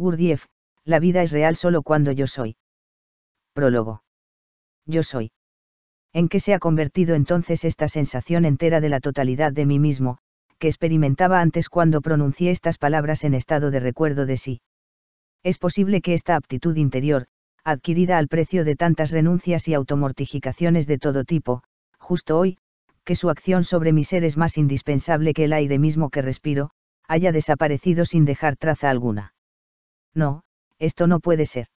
Gurdjieff, la vida es real solo cuando yo soy. Prólogo. Yo soy. ¿En qué se ha convertido entonces esta sensación entera de la totalidad de mí mismo, que experimentaba antes cuando pronuncié estas palabras en estado de recuerdo de sí? Es posible que esta aptitud interior, adquirida al precio de tantas renuncias y automortificaciones de todo tipo, justo hoy, que su acción sobre mi ser es más indispensable que el aire mismo que respiro, haya desaparecido sin dejar traza alguna. No, esto no puede ser.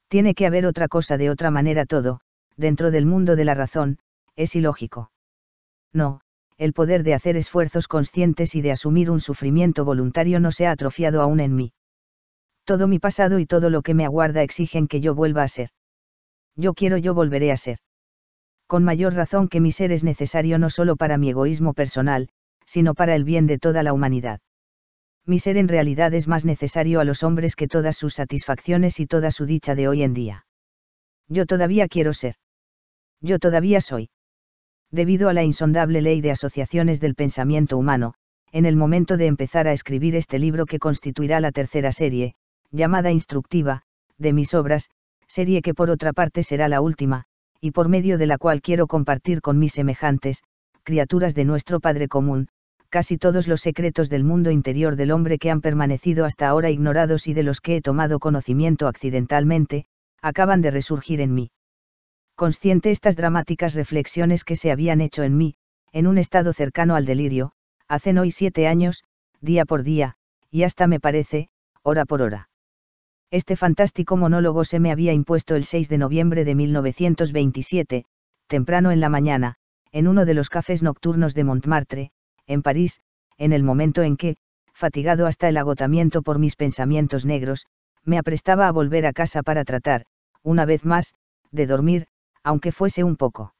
Tiene que haber otra cosa, de otra manera todo, dentro del mundo de la razón, es ilógico. No, el poder de hacer esfuerzos conscientes y de asumir un sufrimiento voluntario no se ha atrofiado aún en mí. Todo mi pasado y todo lo que me aguarda exigen que yo vuelva a ser. Yo quiero, yo volveré a ser. Con mayor razón que mi ser es necesario no solo para mi egoísmo personal, sino para el bien de toda la humanidad. Mi ser en realidad es más necesario a los hombres que todas sus satisfacciones y toda su dicha de hoy en día. Yo todavía quiero ser. Yo todavía soy. Debido a la insondable ley de asociaciones del pensamiento humano, en el momento de empezar a escribir este libro que constituirá la tercera serie, llamada Instructiva, de mis obras, serie que por otra parte será la última, y por medio de la cual quiero compartir con mis semejantes, criaturas de nuestro Padre común, casi todos los secretos del mundo interior del hombre que han permanecido hasta ahora ignorados y de los que he tomado conocimiento accidentalmente, acaban de resurgir en mí. Consciente estas dramáticas reflexiones que se habían hecho en mí, en un estado cercano al delirio, hacen hoy 7 años, día por día, y hasta me parece, hora por hora. Este fantástico monólogo se me había impuesto el 6 de noviembre de 1927, temprano en la mañana, en uno de los cafés nocturnos de Montmartre, en París, en el momento en que, fatigado hasta el agotamiento por mis pensamientos negros, me aprestaba a volver a casa para tratar, una vez más, de dormir, aunque fuese un poco.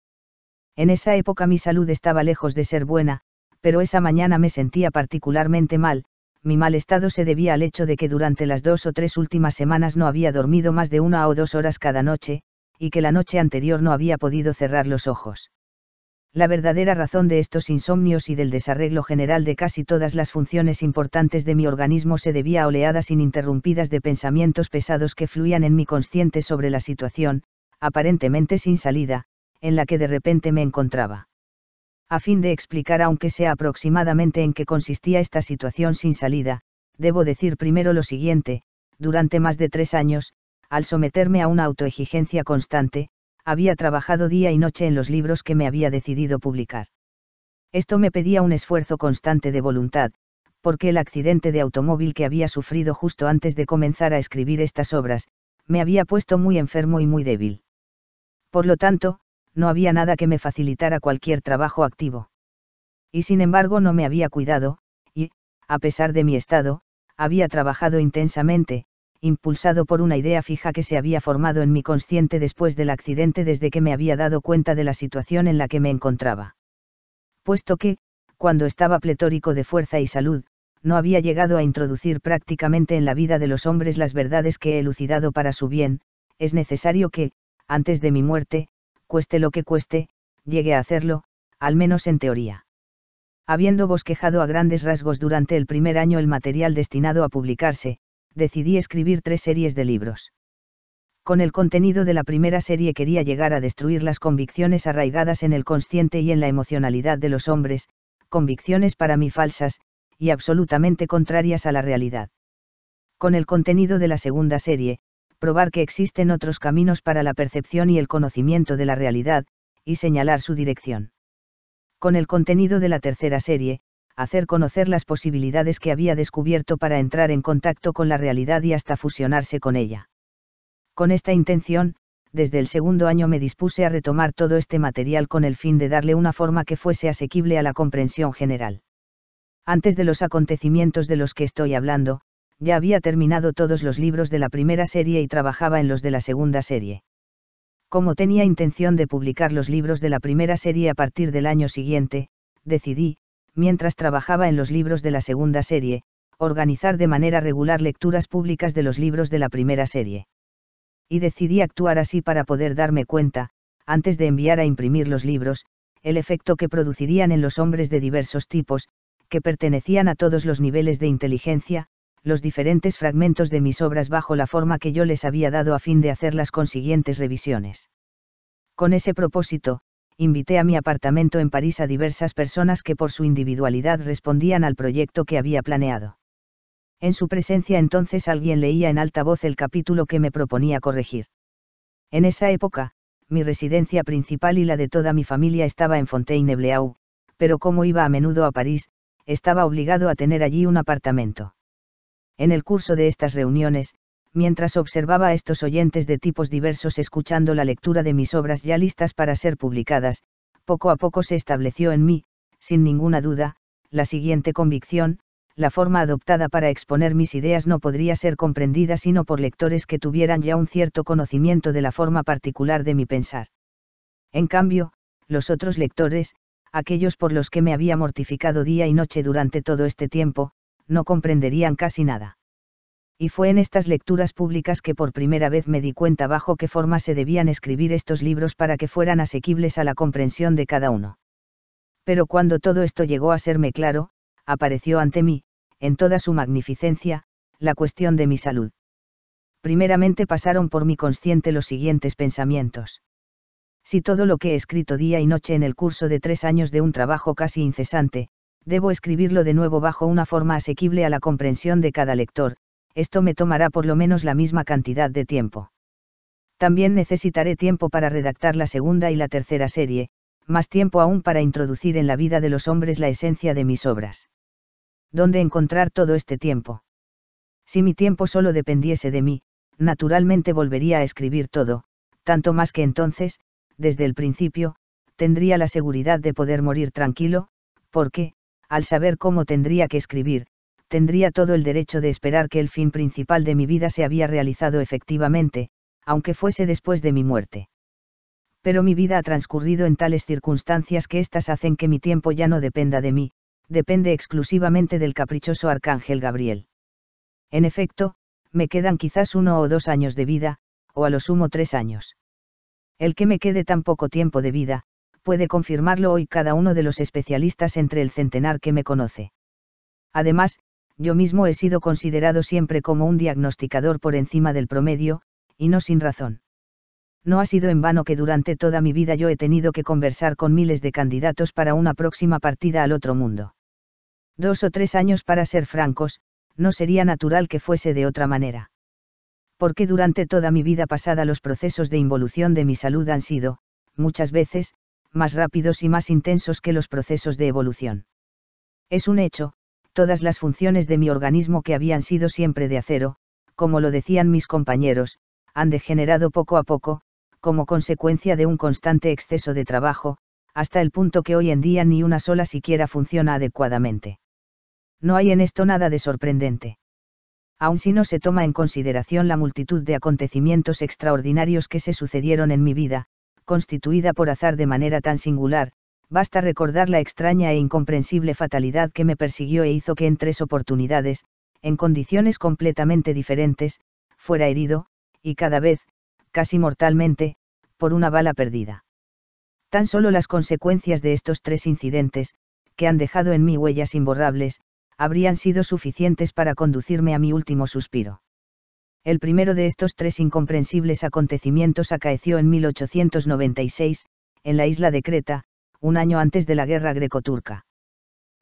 En esa época mi salud estaba lejos de ser buena, pero esa mañana me sentía particularmente mal. Mi mal estado se debía al hecho de que durante las 2 o 3 últimas semanas no había dormido más de 1 o 2 horas cada noche, y que la noche anterior no había podido cerrar los ojos. La verdadera razón de estos insomnios y del desarreglo general de casi todas las funciones importantes de mi organismo se debía a oleadas ininterrumpidas de pensamientos pesados que fluían en mi consciente sobre la situación, aparentemente sin salida, en la que de repente me encontraba. A fin de explicar aunque sea aproximadamente en qué consistía esta situación sin salida, debo decir primero lo siguiente: durante más de 3 años, al someterme a una autoexigencia constante, había trabajado día y noche en los libros que me había decidido publicar. Esto me pedía un esfuerzo constante de voluntad, porque el accidente de automóvil que había sufrido justo antes de comenzar a escribir estas obras, me había puesto muy enfermo y muy débil. Por lo tanto, no había nada que me facilitara cualquier trabajo activo. Y sin embargo no me había cuidado, y, a pesar de mi estado, había trabajado intensamente, impulsado por una idea fija que se había formado en mi consciente después del accidente, desde que me había dado cuenta de la situación en la que me encontraba. Puesto que, cuando estaba pletórico de fuerza y salud, no había llegado a introducir prácticamente en la vida de los hombres las verdades que he elucidado para su bien, es necesario que, antes de mi muerte, cueste lo que cueste, llegue a hacerlo, al menos en teoría. Habiendo bosquejado a grandes rasgos durante el primer año el material destinado a publicarse, decidí escribir 3 series de libros. Con el contenido de la primera serie quería llegar a destruir las convicciones arraigadas en el consciente y en la emocionalidad de los hombres, convicciones para mí falsas, y absolutamente contrarias a la realidad. Con el contenido de la segunda serie, probar que existen otros caminos para la percepción y el conocimiento de la realidad, y señalar su dirección. Con el contenido de la tercera serie, hacer conocer las posibilidades que había descubierto para entrar en contacto con la realidad y hasta fusionarse con ella. Con esta intención, desde el segundo año me dispuse a retomar todo este material con el fin de darle una forma que fuese asequible a la comprensión general. Antes de los acontecimientos de los que estoy hablando, ya había terminado todos los libros de la primera serie y trabajaba en los de la segunda serie. Como tenía intención de publicar los libros de la primera serie a partir del año siguiente, decidí, mientras trabajaba en los libros de la segunda serie, organizar de manera regular lecturas públicas de los libros de la primera serie. Y decidí actuar así para poder darme cuenta, antes de enviar a imprimir los libros, el efecto que producirían en los hombres de diversos tipos, que pertenecían a todos los niveles de inteligencia, los diferentes fragmentos de mis obras bajo la forma que yo les había dado a fin de hacer las consiguientes revisiones. Con ese propósito, invité a mi apartamento en París a diversas personas que por su individualidad respondían al proyecto que había planeado. En su presencia entonces alguien leía en alta voz el capítulo que me proponía corregir. En esa época, mi residencia principal y la de toda mi familia estaba en Fontainebleau, pero como iba a menudo a París, estaba obligado a tener allí un apartamento. En el curso de estas reuniones, mientras observaba a estos oyentes de tipos diversos escuchando la lectura de mis obras ya listas para ser publicadas, poco a poco se estableció en mí, sin ninguna duda, la siguiente convicción: la forma adoptada para exponer mis ideas no podría ser comprendida sino por lectores que tuvieran ya un cierto conocimiento de la forma particular de mi pensar. En cambio, los otros lectores, aquellos por los que me había mortificado día y noche durante todo este tiempo, no comprenderían casi nada. Y fue en estas lecturas públicas que por primera vez me di cuenta bajo qué forma se debían escribir estos libros para que fueran asequibles a la comprensión de cada uno. Pero cuando todo esto llegó a serme claro, apareció ante mí, en toda su magnificencia, la cuestión de mi salud. Primeramente pasaron por mi consciente los siguientes pensamientos. Si todo lo que he escrito día y noche en el curso de 3 años de un trabajo casi incesante, debo escribirlo de nuevo bajo una forma asequible a la comprensión de cada lector, esto me tomará por lo menos la misma cantidad de tiempo. También necesitaré tiempo para redactar la segunda y la tercera serie, más tiempo aún para introducir en la vida de los hombres la esencia de mis obras. ¿Dónde encontrar todo este tiempo? Si mi tiempo solo dependiese de mí, naturalmente volvería a escribir todo, tanto más que entonces, desde el principio, tendría la seguridad de poder morir tranquilo, porque, al saber cómo tendría que escribir, tendría todo el derecho de esperar que el fin principal de mi vida se había realizado efectivamente, aunque fuese después de mi muerte. Pero mi vida ha transcurrido en tales circunstancias que éstas hacen que mi tiempo ya no dependa de mí, depende exclusivamente del caprichoso arcángel Gabriel. En efecto, me quedan quizás 1 o 2 años de vida, o a lo sumo 3 años. El que me quede tan poco tiempo de vida, puede confirmarlo hoy cada uno de los especialistas entre el centenar que me conoce. Además, yo mismo he sido considerado siempre como un diagnosticador por encima del promedio, y no sin razón. No ha sido en vano que durante toda mi vida yo he tenido que conversar con miles de candidatos para una próxima partida al otro mundo. 2 o 3 años, para ser francos, no sería natural que fuese de otra manera. Porque durante toda mi vida pasada los procesos de involución de mi salud han sido, muchas veces, más rápidos y más intensos que los procesos de evolución. Es un hecho, todas las funciones de mi organismo que habían sido siempre de acero, como lo decían mis compañeros, han degenerado poco a poco, como consecuencia de un constante exceso de trabajo, hasta el punto que hoy en día ni una sola siquiera funciona adecuadamente. No hay en esto nada de sorprendente. Aun si no se toma en consideración la multitud de acontecimientos extraordinarios que se sucedieron en mi vida, constituida por azar de manera tan singular, basta recordar la extraña e incomprensible fatalidad que me persiguió e hizo que en 3 oportunidades, en condiciones completamente diferentes, fuera herido, y cada vez, casi mortalmente, por una bala perdida. Tan solo las consecuencias de estos 3 incidentes, que han dejado en mí huellas imborrables, habrían sido suficientes para conducirme a mi último suspiro. El primero de estos 3 incomprensibles acontecimientos acaeció en 1896, en la isla de Creta, un año antes de la guerra greco-turca.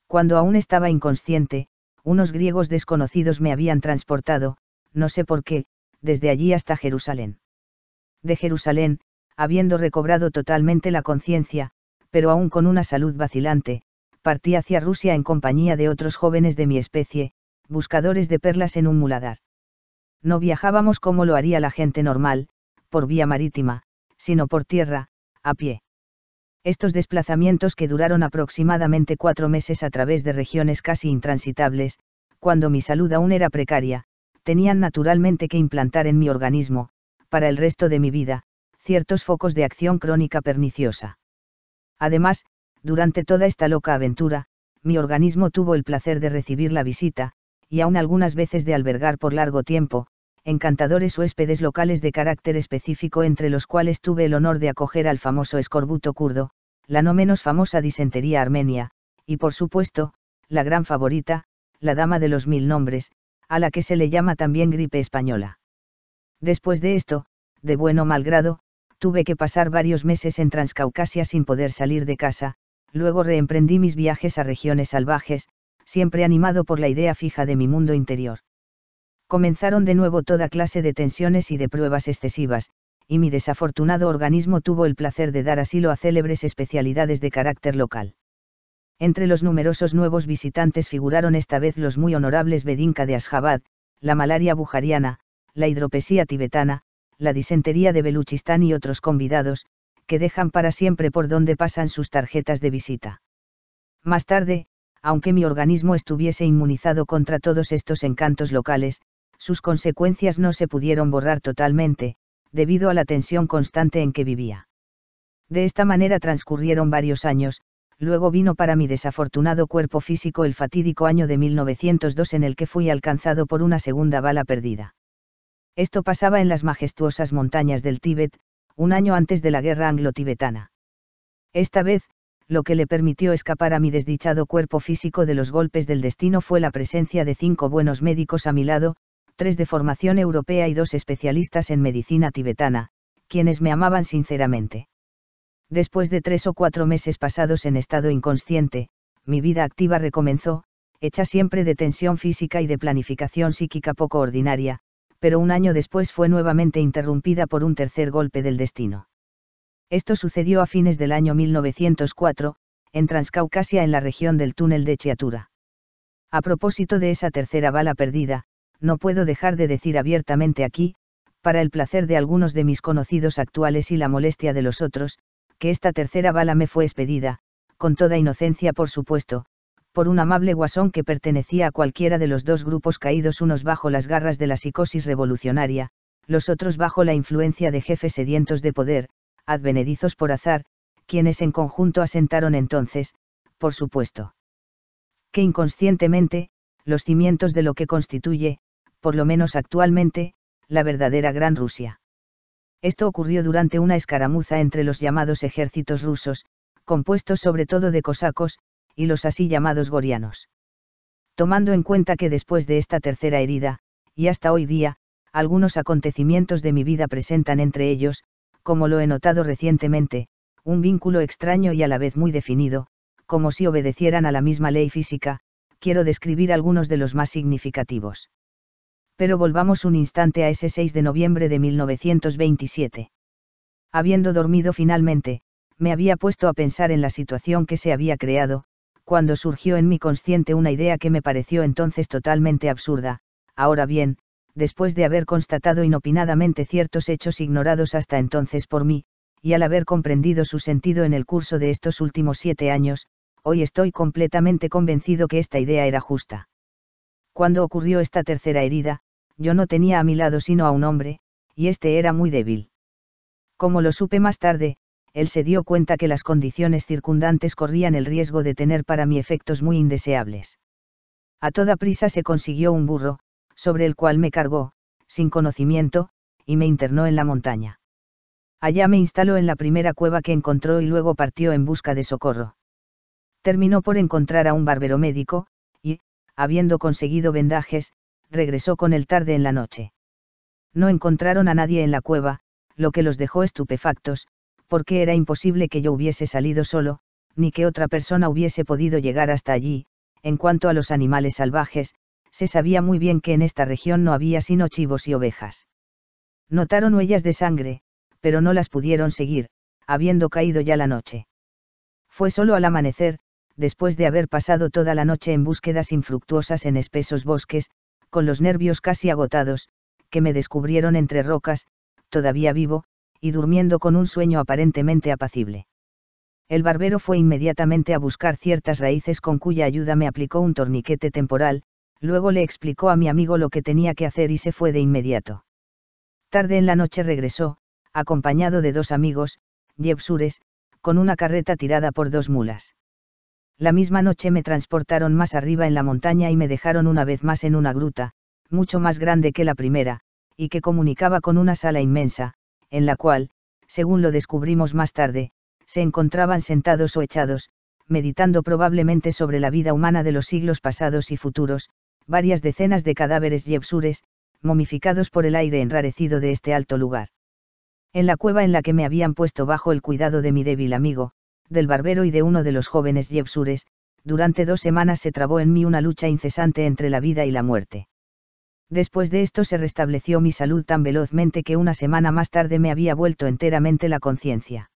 Cuando aún estaba inconsciente, unos griegos desconocidos me habían transportado, no sé por qué, desde allí hasta Jerusalén. De Jerusalén, habiendo recobrado totalmente la conciencia, pero aún con una salud vacilante, partí hacia Rusia en compañía de otros jóvenes de mi especie, buscadores de perlas en un muladar. No viajábamos como lo haría la gente normal, por vía marítima, sino por tierra, a pie. Estos desplazamientos, que duraron aproximadamente 4 meses a través de regiones casi intransitables, cuando mi salud aún era precaria, tenían naturalmente que implantar en mi organismo, para el resto de mi vida, ciertos focos de acción crónica perniciosa. Además, durante toda esta loca aventura, mi organismo tuvo el placer de recibir la visita, y aún algunas veces de albergar por largo tiempo, encantadores huéspedes locales de carácter específico, entre los cuales tuve el honor de acoger al famoso escorbuto kurdo, la no menos famosa disentería armenia, y por supuesto, la gran favorita, la dama de los 1000 nombres, a la que se le llama también gripe española. Después de esto, de buen o mal grado, tuve que pasar varios meses en Transcaucasia sin poder salir de casa, luego reemprendí mis viajes a regiones salvajes, siempre animado por la idea fija de mi mundo interior. Comenzaron de nuevo toda clase de tensiones y de pruebas excesivas, y mi desafortunado organismo tuvo el placer de dar asilo a célebres especialidades de carácter local. Entre los numerosos nuevos visitantes figuraron esta vez los muy honorables Bedinka de Asjabad, la malaria bujariana, la hidropesía tibetana, la disentería de Beluchistán y otros convidados, que dejan para siempre por donde pasan sus tarjetas de visita. Más tarde, aunque mi organismo estuviese inmunizado contra todos estos encantos locales, sus consecuencias no se pudieron borrar totalmente, debido a la tensión constante en que vivía. De esta manera transcurrieron varios años, luego vino para mi desafortunado cuerpo físico el fatídico año de 1902 en el que fui alcanzado por una segunda bala perdida. Esto pasaba en las majestuosas montañas del Tíbet, un año antes de la guerra anglo-tibetana. Esta vez, lo que le permitió escapar a mi desdichado cuerpo físico de los golpes del destino fue la presencia de 5 buenos médicos a mi lado, 3 de formación europea y 2 especialistas en medicina tibetana, quienes me amaban sinceramente. Después de 3 o 4 meses pasados en estado inconsciente, mi vida activa recomenzó, hecha siempre de tensión física y de planificación psíquica poco ordinaria, pero un año después fue nuevamente interrumpida por un tercer golpe del destino. Esto sucedió a fines del año 1904, en Transcaucasia en la región del túnel de Chiatura. A propósito de esa tercera bala perdida, no puedo dejar de decir abiertamente aquí, para el placer de algunos de mis conocidos actuales y la molestia de los otros, que esta tercera bala me fue expedida, con toda inocencia por supuesto, por un amable guasón que pertenecía a cualquiera de los 2 grupos caídos, unos bajo las garras de la psicosis revolucionaria, los otros bajo la influencia de jefes sedientos de poder, advenedizos por azar, quienes en conjunto asentaron entonces, por supuesto, que inconscientemente, los cimientos de lo que constituye, por lo menos actualmente, la verdadera Gran Rusia. Esto ocurrió durante una escaramuza entre los llamados ejércitos rusos, compuestos sobre todo de cosacos, y los así llamados gorianos. Tomando en cuenta que después de esta tercera herida, y hasta hoy día, algunos acontecimientos de mi vida presentan entre ellos, como lo he notado recientemente, un vínculo extraño y a la vez muy definido, como si obedecieran a la misma ley física, quiero describir algunos de los más significativos. Pero volvamos un instante a ese 6 de noviembre de 1927. Habiendo dormido finalmente, me había puesto a pensar en la situación que se había creado, cuando surgió en mi consciente una idea que me pareció entonces totalmente absurda. Ahora bien, después de haber constatado inopinadamente ciertos hechos ignorados hasta entonces por mí, y al haber comprendido su sentido en el curso de estos últimos 7 años, hoy estoy completamente convencido que esta idea era justa. Cuando ocurrió esta tercera herida, yo no tenía a mi lado sino a un hombre, y este era muy débil. Como lo supe más tarde, él se dio cuenta que las condiciones circundantes corrían el riesgo de tener para mí efectos muy indeseables. A toda prisa se consiguió un burro, sobre el cual me cargó, sin conocimiento, y me internó en la montaña. Allá me instaló en la primera cueva que encontró y luego partió en busca de socorro. Terminó por encontrar a un barbero médico, y, habiendo conseguido vendajes, regresó con él tarde en la noche. No encontraron a nadie en la cueva, lo que los dejó estupefactos, porque era imposible que yo hubiese salido solo, ni que otra persona hubiese podido llegar hasta allí. En cuanto a los animales salvajes, se sabía muy bien que en esta región no había sino chivos y ovejas. Notaron huellas de sangre, pero no las pudieron seguir, habiendo caído ya la noche. Fue solo al amanecer, después de haber pasado toda la noche en búsquedas infructuosas en espesos bosques, con los nervios casi agotados, que me descubrieron entre rocas, todavía vivo, y durmiendo con un sueño aparentemente apacible. El barbero fue inmediatamente a buscar ciertas raíces con cuya ayuda me aplicó un torniquete temporal, luego le explicó a mi amigo lo que tenía que hacer y se fue de inmediato. Tarde en la noche regresó, acompañado de 2 amigos, yepsures, con una carreta tirada por 2 mulas. La misma noche me transportaron más arriba en la montaña y me dejaron una vez más en una gruta, mucho más grande que la primera, y que comunicaba con una sala inmensa, en la cual, según lo descubrimos más tarde, se encontraban sentados o echados, meditando probablemente sobre la vida humana de los siglos pasados y futuros, varias decenas de cadáveres yepsures, momificados por el aire enrarecido de este alto lugar. En la cueva en la que me habían puesto bajo el cuidado de mi débil amigo, del barbero y de uno de los jóvenes yepsures, durante 2 semanas se trabó en mí una lucha incesante entre la vida y la muerte. Después de esto se restableció mi salud tan velozmente que una semana más tarde me había vuelto enteramente la conciencia.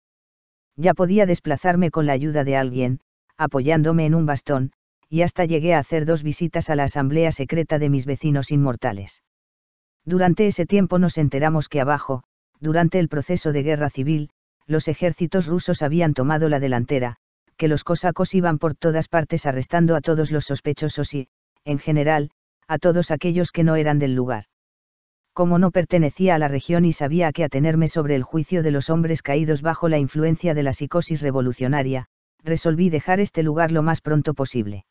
Ya podía desplazarme con la ayuda de alguien, apoyándome en un bastón, y hasta llegué a hacer 2 visitas a la asamblea secreta de mis vecinos inmortales. Durante ese tiempo nos enteramos que abajo, durante el proceso de guerra civil, los ejércitos rusos habían tomado la delantera, que los cosacos iban por todas partes arrestando a todos los sospechosos y, en general, a todos aquellos que no eran del lugar. Como no pertenecía a la región y sabía a qué atenerme sobre el juicio de los hombres caídos bajo la influencia de la psicosis revolucionaria, resolví dejar este lugar lo más pronto posible.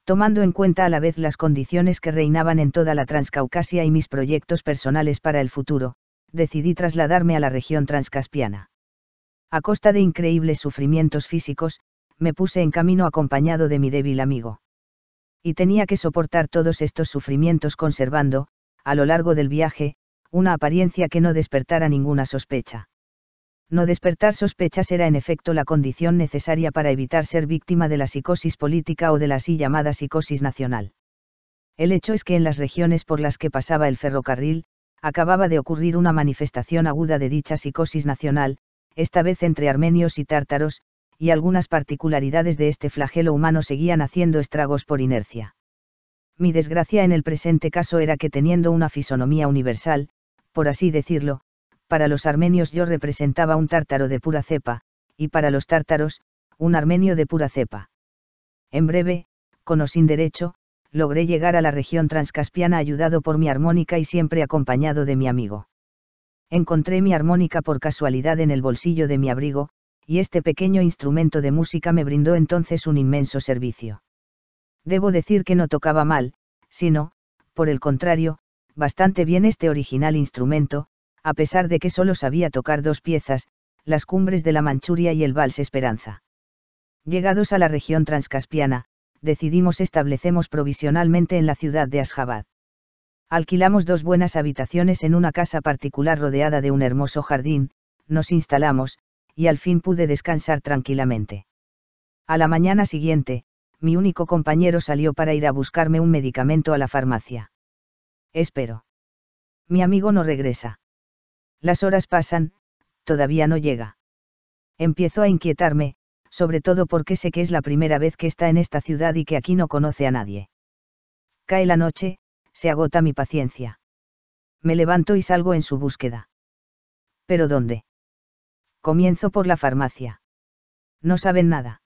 Tomando en cuenta a la vez las condiciones que reinaban en toda la Transcaucasia y mis proyectos personales para el futuro, decidí trasladarme a la región transcaspiana. A costa de increíbles sufrimientos físicos, me puse en camino acompañado de mi débil amigo. Y tenía que soportar todos estos sufrimientos conservando, a lo largo del viaje, una apariencia que no despertara ninguna sospecha. No despertar sospechas era en efecto la condición necesaria para evitar ser víctima de la psicosis política o de la así llamada psicosis nacional. El hecho es que en las regiones por las que pasaba el ferrocarril, acababa de ocurrir una manifestación aguda de dicha psicosis nacional, esta vez entre armenios y tártaros, y algunas particularidades de este flagelo humano seguían haciendo estragos por inercia. Mi desgracia en el presente caso era que teniendo una fisonomía universal, por así decirlo, para los armenios yo representaba un tártaro de pura cepa, y para los tártaros, un armenio de pura cepa. En breve, con o sin derecho, logré llegar a la región transcaspiana ayudado por mi armónica y siempre acompañado de mi amigo. Encontré mi armónica por casualidad en el bolsillo de mi abrigo, y este pequeño instrumento de música me brindó entonces un inmenso servicio. Debo decir que no tocaba mal, sino, por el contrario, bastante bien este original instrumento, a pesar de que solo sabía tocar 2 piezas, las Cumbres de la Manchuria y el Vals Esperanza. Llegados a la región transcaspiana, decidimos establecemos provisionalmente en la ciudad de Asjabad. Alquilamos 2 buenas habitaciones en una casa particular rodeada de un hermoso jardín, nos instalamos, y al fin pude descansar tranquilamente. A la mañana siguiente, mi único compañero salió para ir a buscarme un medicamento a la farmacia. Espero. Mi amigo no regresa. Las horas pasan, todavía no llega. Empiezo a inquietarme, sobre todo porque sé que es la primera vez que está en esta ciudad y que aquí no conoce a nadie. Cae la noche, se agota mi paciencia. Me levanto y salgo en su búsqueda. ¿Pero dónde? Comienzo por la farmacia. No saben nada.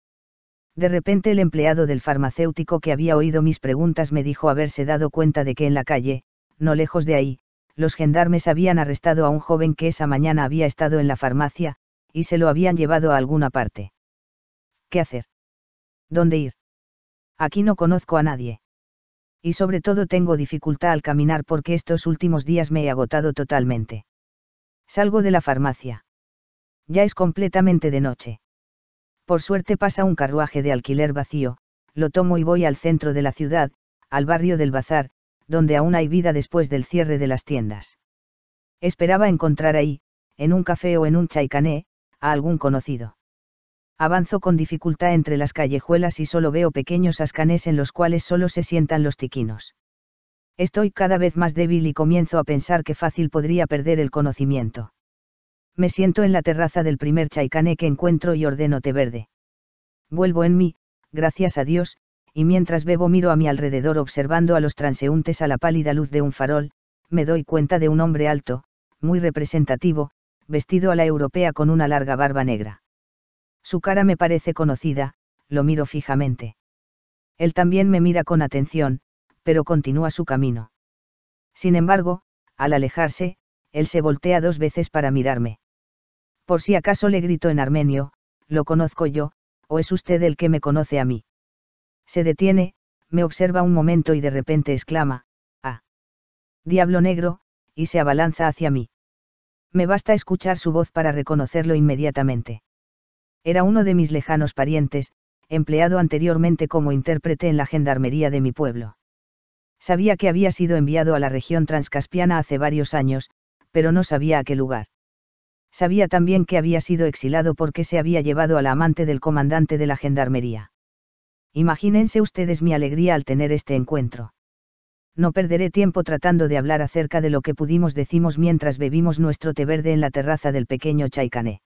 De repente el empleado del farmacéutico que había oído mis preguntas me dijo haberse dado cuenta de que en la calle, no lejos de ahí, los gendarmes habían arrestado a un joven que esa mañana había estado en la farmacia, y se lo habían llevado a alguna parte. ¿Qué hacer? ¿Dónde ir? Aquí no conozco a nadie. Y sobre todo tengo dificultad al caminar porque estos últimos días me he agotado totalmente. Salgo de la farmacia. Ya es completamente de noche. Por suerte pasa un carruaje de alquiler vacío, lo tomo y voy al centro de la ciudad, al barrio del Bazar, donde aún hay vida después del cierre de las tiendas. Esperaba encontrar ahí, en un café o en un chaicané, a algún conocido. Avanzo con dificultad entre las callejuelas y solo veo pequeños ascanés en los cuales solo se sientan los tiquinos. Estoy cada vez más débil y comienzo a pensar que fácil podría perder el conocimiento. Me siento en la terraza del primer chaicané que encuentro y ordeno té verde. Vuelvo en mí, gracias a Dios, y mientras bebo miro a mi alrededor observando a los transeúntes a la pálida luz de un farol, me doy cuenta de un hombre alto, muy representativo, vestido a la europea con una larga barba negra. Su cara me parece conocida, lo miro fijamente. Él también me mira con atención, pero continúa su camino. Sin embargo, al alejarse, él se voltea 2 veces para mirarme. Por si acaso le grito en armenio, ¿lo conozco yo, o es usted el que me conoce a mí? Se detiene, me observa un momento y de repente exclama, ¡ah! Diablo negro, y se abalanza hacia mí. Me basta escuchar su voz para reconocerlo inmediatamente. Era uno de mis lejanos parientes, empleado anteriormente como intérprete en la gendarmería de mi pueblo. Sabía que había sido enviado a la región transcaspiana hace varios años, pero no sabía a qué lugar. Sabía también que había sido exilado porque se había llevado a la amante del comandante de la gendarmería. Imagínense ustedes mi alegría al tener este encuentro. No perderé tiempo tratando de hablar acerca de lo que decimos mientras bebimos nuestro té verde en la terraza del pequeño Chaicané.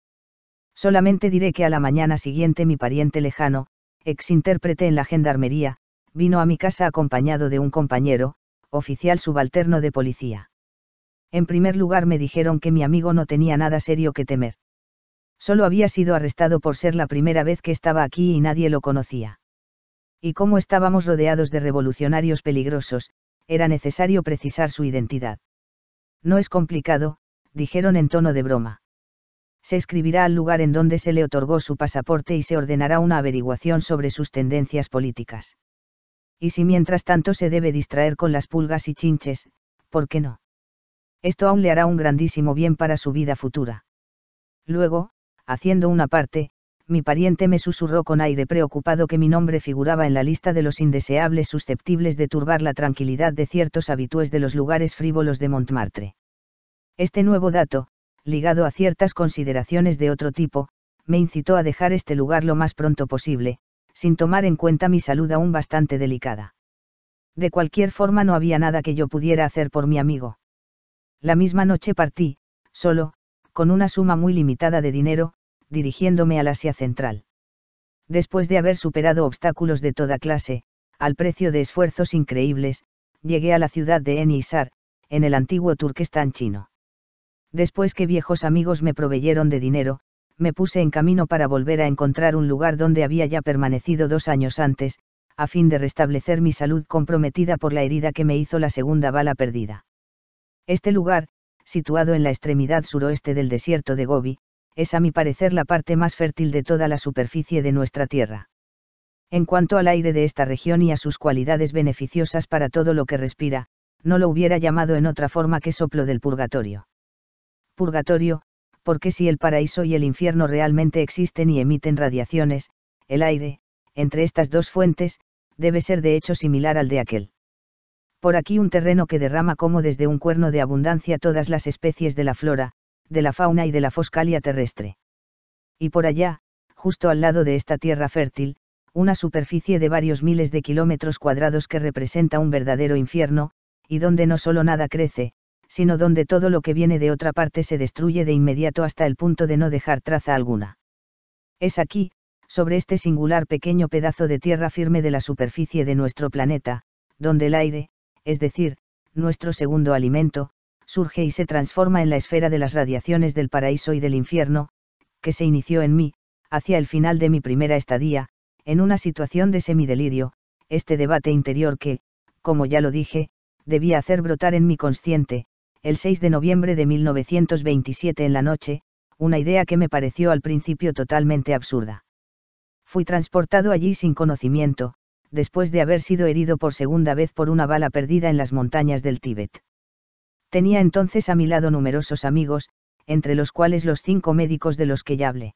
Solamente diré que a la mañana siguiente mi pariente lejano, ex-intérprete en la gendarmería, vino a mi casa acompañado de un compañero, oficial subalterno de policía. En primer lugar me dijeron que mi amigo no tenía nada serio que temer. Solo había sido arrestado por ser la primera vez que estaba aquí y nadie lo conocía. Y como estábamos rodeados de revolucionarios peligrosos, era necesario precisar su identidad. No es complicado, dijeron en tono de broma. Se escribirá al lugar en donde se le otorgó su pasaporte y se ordenará una averiguación sobre sus tendencias políticas. Y si mientras tanto se debe distraer con las pulgas y chinches, ¿por qué no? Esto aún le hará un grandísimo bien para su vida futura. Luego, haciendo una parte, mi pariente me susurró con aire preocupado que mi nombre figuraba en la lista de los indeseables susceptibles de turbar la tranquilidad de ciertos habitués de los lugares frívolos de Montmartre. Este nuevo dato, ligado a ciertas consideraciones de otro tipo, me incitó a dejar este lugar lo más pronto posible, sin tomar en cuenta mi salud aún bastante delicada. De cualquier forma no había nada que yo pudiera hacer por mi amigo. La misma noche partí, solo, con una suma muy limitada de dinero, dirigiéndome al Asia Central. Después de haber superado obstáculos de toda clase, al precio de esfuerzos increíbles, llegué a la ciudad de En-i-Sar, en el antiguo Turquestán chino. Después que viejos amigos me proveyeron de dinero, me puse en camino para volver a encontrar un lugar donde había ya permanecido 2 años antes, a fin de restablecer mi salud comprometida por la herida que me hizo la segunda bala perdida. Este lugar, situado en la extremidad suroeste del desierto de Gobi, es a mi parecer la parte más fértil de toda la superficie de nuestra tierra. En cuanto al aire de esta región y a sus cualidades beneficiosas para todo lo que respira, no lo hubiera llamado en otra forma que soplo del purgatorio. Purgatorio, porque si el paraíso y el infierno realmente existen y emiten radiaciones, el aire, entre estas dos fuentes, debe ser de hecho similar al de aquel. Por aquí un terreno que derrama como desde un cuerno de abundancia todas las especies de la flora, de la fauna y de la foscalia terrestre. Y por allá, justo al lado de esta tierra fértil, una superficie de varios miles de kilómetros cuadrados que representa un verdadero infierno, y donde no solo nada crece, sino donde todo lo que viene de otra parte se destruye de inmediato hasta el punto de no dejar traza alguna. Es aquí, sobre este singular pequeño pedazo de tierra firme de la superficie de nuestro planeta, donde el aire, es decir, nuestro segundo alimento, surge y se transforma en la esfera de las radiaciones del paraíso y del infierno, que se inició en mí, hacia el final de mi primera estadía, en una situación de semidelirio, este debate interior que, como ya lo dije, debía hacer brotar en mi consciente, el 6 de noviembre de 1927 en la noche, una idea que me pareció al principio totalmente absurda. Fui transportado allí sin conocimiento, después de haber sido herido por segunda vez por una bala perdida en las montañas del Tíbet. Tenía entonces a mi lado numerosos amigos, entre los cuales los 5 médicos de los que ya hablé.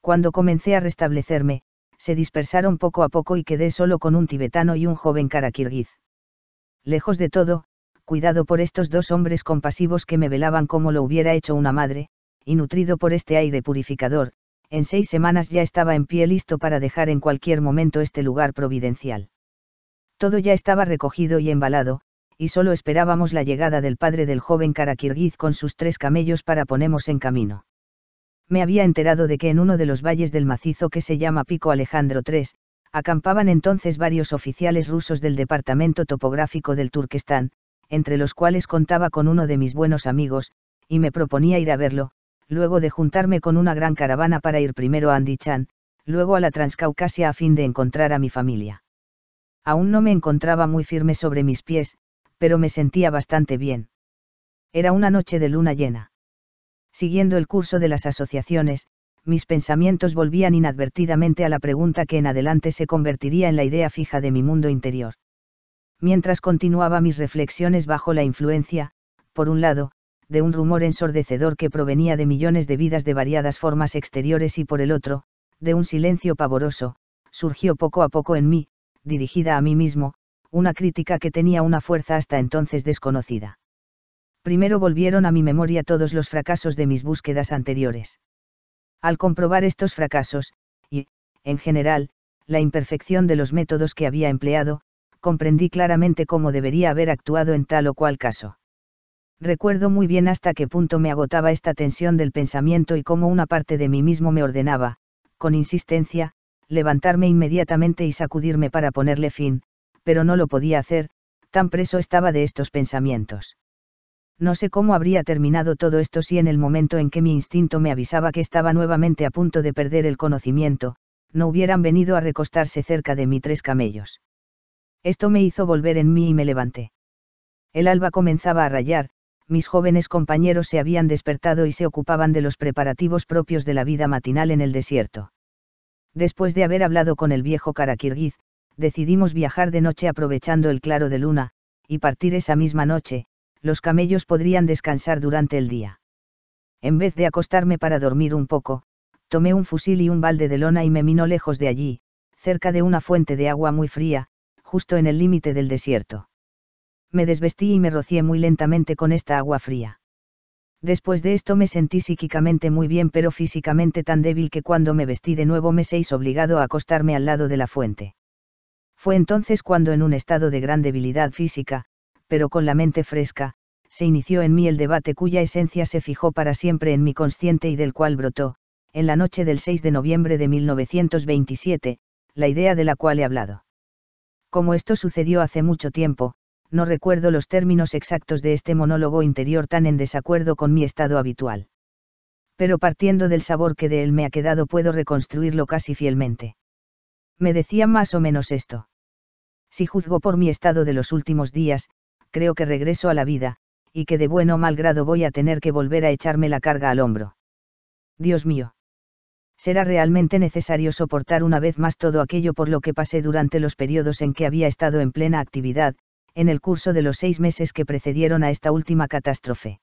Cuando comencé a restablecerme, se dispersaron poco a poco y quedé solo con un tibetano y un joven karakirguiz. Lejos de todo, cuidado por estos 2 hombres compasivos que me velaban como lo hubiera hecho una madre, y nutrido por este aire purificador, en 6 semanas ya estaba en pie listo para dejar en cualquier momento este lugar providencial. Todo ya estaba recogido y embalado, y solo esperábamos la llegada del padre del joven karakirguiz con sus 3 camellos para ponernos en camino. Me había enterado de que en uno de los valles del macizo que se llama Pico Alejandro III, acampaban entonces varios oficiales rusos del departamento topográfico del Turquestán, entre los cuales contaba con uno de mis buenos amigos, y me proponía ir a verlo, luego de juntarme con una gran caravana para ir primero a Andichan, luego a la Transcaucasia a fin de encontrar a mi familia. Aún no me encontraba muy firme sobre mis pies, pero me sentía bastante bien. Era una noche de luna llena. Siguiendo el curso de las asociaciones, mis pensamientos volvían inadvertidamente a la pregunta que en adelante se convertiría en la idea fija de mi mundo interior. Mientras continuaba mis reflexiones bajo la influencia, por un lado, de un rumor ensordecedor que provenía de millones de vidas de variadas formas exteriores y por el otro, de un silencio pavoroso, surgió poco a poco en mí, dirigida a mí mismo, una crítica que tenía una fuerza hasta entonces desconocida. Primero volvieron a mi memoria todos los fracasos de mis búsquedas anteriores. Al comprobar estos fracasos, y, en general, la imperfección de los métodos que había empleado, comprendí claramente cómo debería haber actuado en tal o cual caso. Recuerdo muy bien hasta qué punto me agotaba esta tensión del pensamiento y cómo una parte de mí mismo me ordenaba, con insistencia, levantarme inmediatamente y sacudirme para ponerle fin, pero no lo podía hacer, tan preso estaba de estos pensamientos. No sé cómo habría terminado todo esto si en el momento en que mi instinto me avisaba que estaba nuevamente a punto de perder el conocimiento, no hubieran venido a recostarse cerca de mí 3 camellos. Esto me hizo volver en mí y me levanté. El alba comenzaba a rayar, mis jóvenes compañeros se habían despertado y se ocupaban de los preparativos propios de la vida matinal en el desierto. Después de haber hablado con el viejo Karakirguiz, decidimos viajar de noche aprovechando el claro de luna, y partir esa misma noche. Los camellos podrían descansar durante el día. En vez de acostarme para dormir un poco, tomé un fusil y un balde de lona y me vino lejos de allí, cerca de una fuente de agua muy fría, justo en el límite del desierto. Me desvestí y me rocié muy lentamente con esta agua fría. Después de esto me sentí psíquicamente muy bien, pero físicamente tan débil que cuando me vestí de nuevo me seis obligado a acostarme al lado de la fuente. Fue entonces cuando, en un estado de gran debilidad física, pero con la mente fresca, se inició en mí el debate cuya esencia se fijó para siempre en mi consciente y del cual brotó, en la noche del 6 de noviembre de 1927, la idea de la cual he hablado. Como esto sucedió hace mucho tiempo, no recuerdo los términos exactos de este monólogo interior tan en desacuerdo con mi estado habitual. Pero partiendo del sabor que de él me ha quedado puedo reconstruirlo casi fielmente. Me decía más o menos esto. Si juzgo por mi estado de los últimos días, creo que regreso a la vida, y que de buen o mal grado voy a tener que volver a echarme la carga al hombro. Dios mío. Será realmente necesario soportar una vez más todo aquello por lo que pasé durante los periodos en que había estado en plena actividad, en el curso de los 6 meses que precedieron a esta última catástrofe.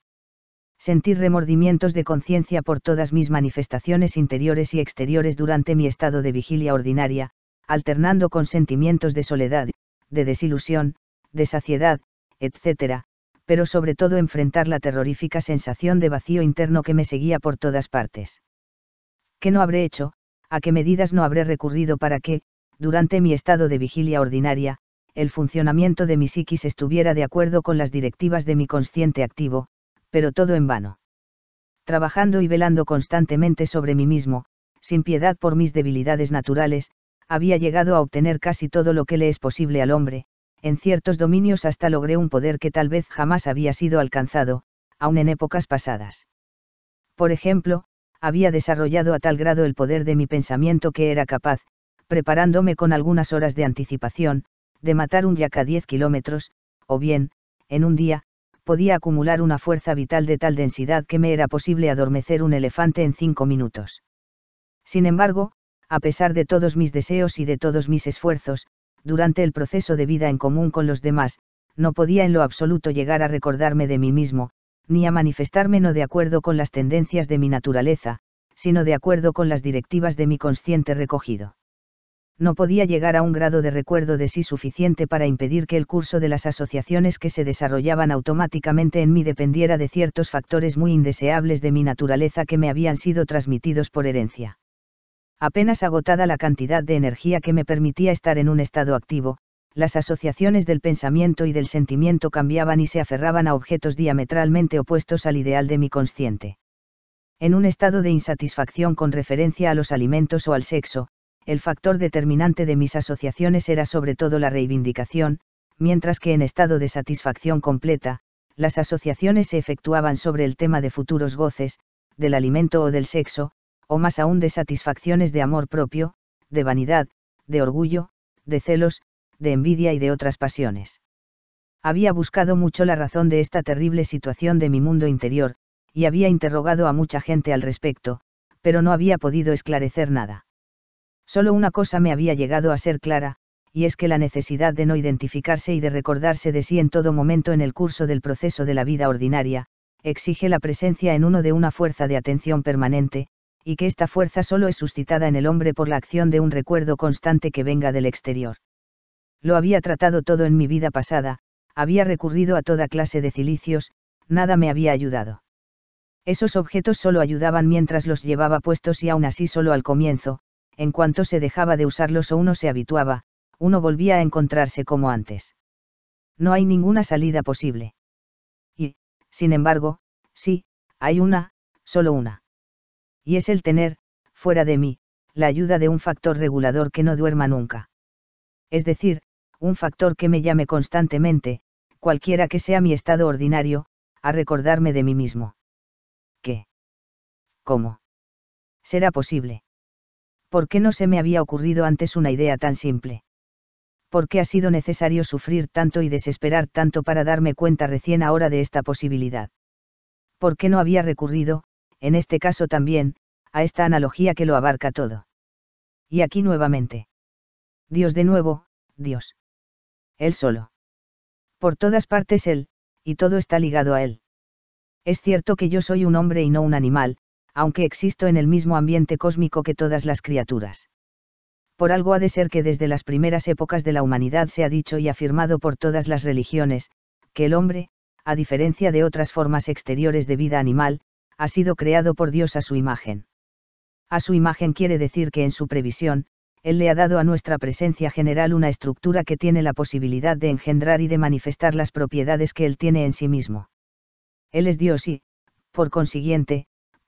Sentir remordimientos de conciencia por todas mis manifestaciones interiores y exteriores durante mi estado de vigilia ordinaria, alternando con sentimientos de soledad, de desilusión, de saciedad, etc., pero sobre todo enfrentar la terrorífica sensación de vacío interno que me seguía por todas partes. ¿Qué no habré hecho? ¿A qué medidas no habré recurrido para que, durante mi estado de vigilia ordinaria, el funcionamiento de mi psiquis estuviera de acuerdo con las directivas de mi consciente activo, pero todo en vano? Trabajando y velando constantemente sobre mí mismo, sin piedad por mis debilidades naturales, había llegado a obtener casi todo lo que le es posible al hombre. En ciertos dominios hasta logré un poder que tal vez jamás había sido alcanzado, aun en épocas pasadas. Por ejemplo, había desarrollado a tal grado el poder de mi pensamiento que era capaz, preparándome con algunas horas de anticipación, de matar un yak a 10 kilómetros, o bien, en un día, podía acumular una fuerza vital de tal densidad que me era posible adormecer un elefante en 5 minutos. Sin embargo, a pesar de todos mis deseos y de todos mis esfuerzos, durante el proceso de vida en común con los demás, no podía en lo absoluto llegar a recordarme de mí mismo, ni a manifestarme no de acuerdo con las tendencias de mi naturaleza, sino de acuerdo con las directivas de mi consciente recogido. No podía llegar a un grado de recuerdo de sí suficiente para impedir que el curso de las asociaciones que se desarrollaban automáticamente en mí dependiera de ciertos factores muy indeseables de mi naturaleza que me habían sido transmitidos por herencia. Apenas agotada la cantidad de energía que me permitía estar en un estado activo, las asociaciones del pensamiento y del sentimiento cambiaban y se aferraban a objetos diametralmente opuestos al ideal de mi consciente. En un estado de insatisfacción con referencia a los alimentos o al sexo, el factor determinante de mis asociaciones era sobre todo la reivindicación, mientras que en estado de satisfacción completa, las asociaciones se efectuaban sobre el tema de futuros goces, del alimento o del sexo, o más aún de satisfacciones de amor propio, de vanidad, de orgullo, de celos, de envidia y de otras pasiones. Había buscado mucho la razón de esta terrible situación de mi mundo interior, y había interrogado a mucha gente al respecto, pero no había podido esclarecer nada. Solo una cosa me había llegado a ser clara, y es que la necesidad de no identificarse y de recordarse de sí en todo momento en el curso del proceso de la vida ordinaria, exige la presencia en uno de una fuerza de atención permanente, y que esta fuerza solo es suscitada en el hombre por la acción de un recuerdo constante que venga del exterior. Lo había tratado todo en mi vida pasada, había recurrido a toda clase de cilicios, nada me había ayudado. Esos objetos solo ayudaban mientras los llevaba puestos y aún así solo al comienzo, en cuanto se dejaba de usarlos o uno se habituaba, uno volvía a encontrarse como antes. No hay ninguna salida posible. Y, sin embargo, sí, hay una, solo una. Y es el tener, fuera de mí, la ayuda de un factor regulador que no duerma nunca. Es decir, un factor que me llame constantemente, cualquiera que sea mi estado ordinario, a recordarme de mí mismo. ¿Qué? ¿Cómo? ¿Será posible? ¿Por qué no se me había ocurrido antes una idea tan simple? ¿Por qué ha sido necesario sufrir tanto y desesperar tanto para darme cuenta recién ahora de esta posibilidad? ¿Por qué no había recurrido, en este caso también, a esta analogía que lo abarca todo? Y aquí nuevamente. Dios de nuevo, Dios. Él solo. Por todas partes Él, y todo está ligado a Él. Es cierto que yo soy un hombre y no un animal, aunque existo en el mismo ambiente cósmico que todas las criaturas. Por algo ha de ser que desde las primeras épocas de la humanidad se ha dicho y afirmado por todas las religiones, que el hombre, a diferencia de otras formas exteriores de vida animal, ha sido creado por Dios a su imagen. A su imagen quiere decir que en su previsión, Él le ha dado a nuestra presencia general una estructura que tiene la posibilidad de engendrar y de manifestar las propiedades que Él tiene en sí mismo. Él es Dios y, por consiguiente,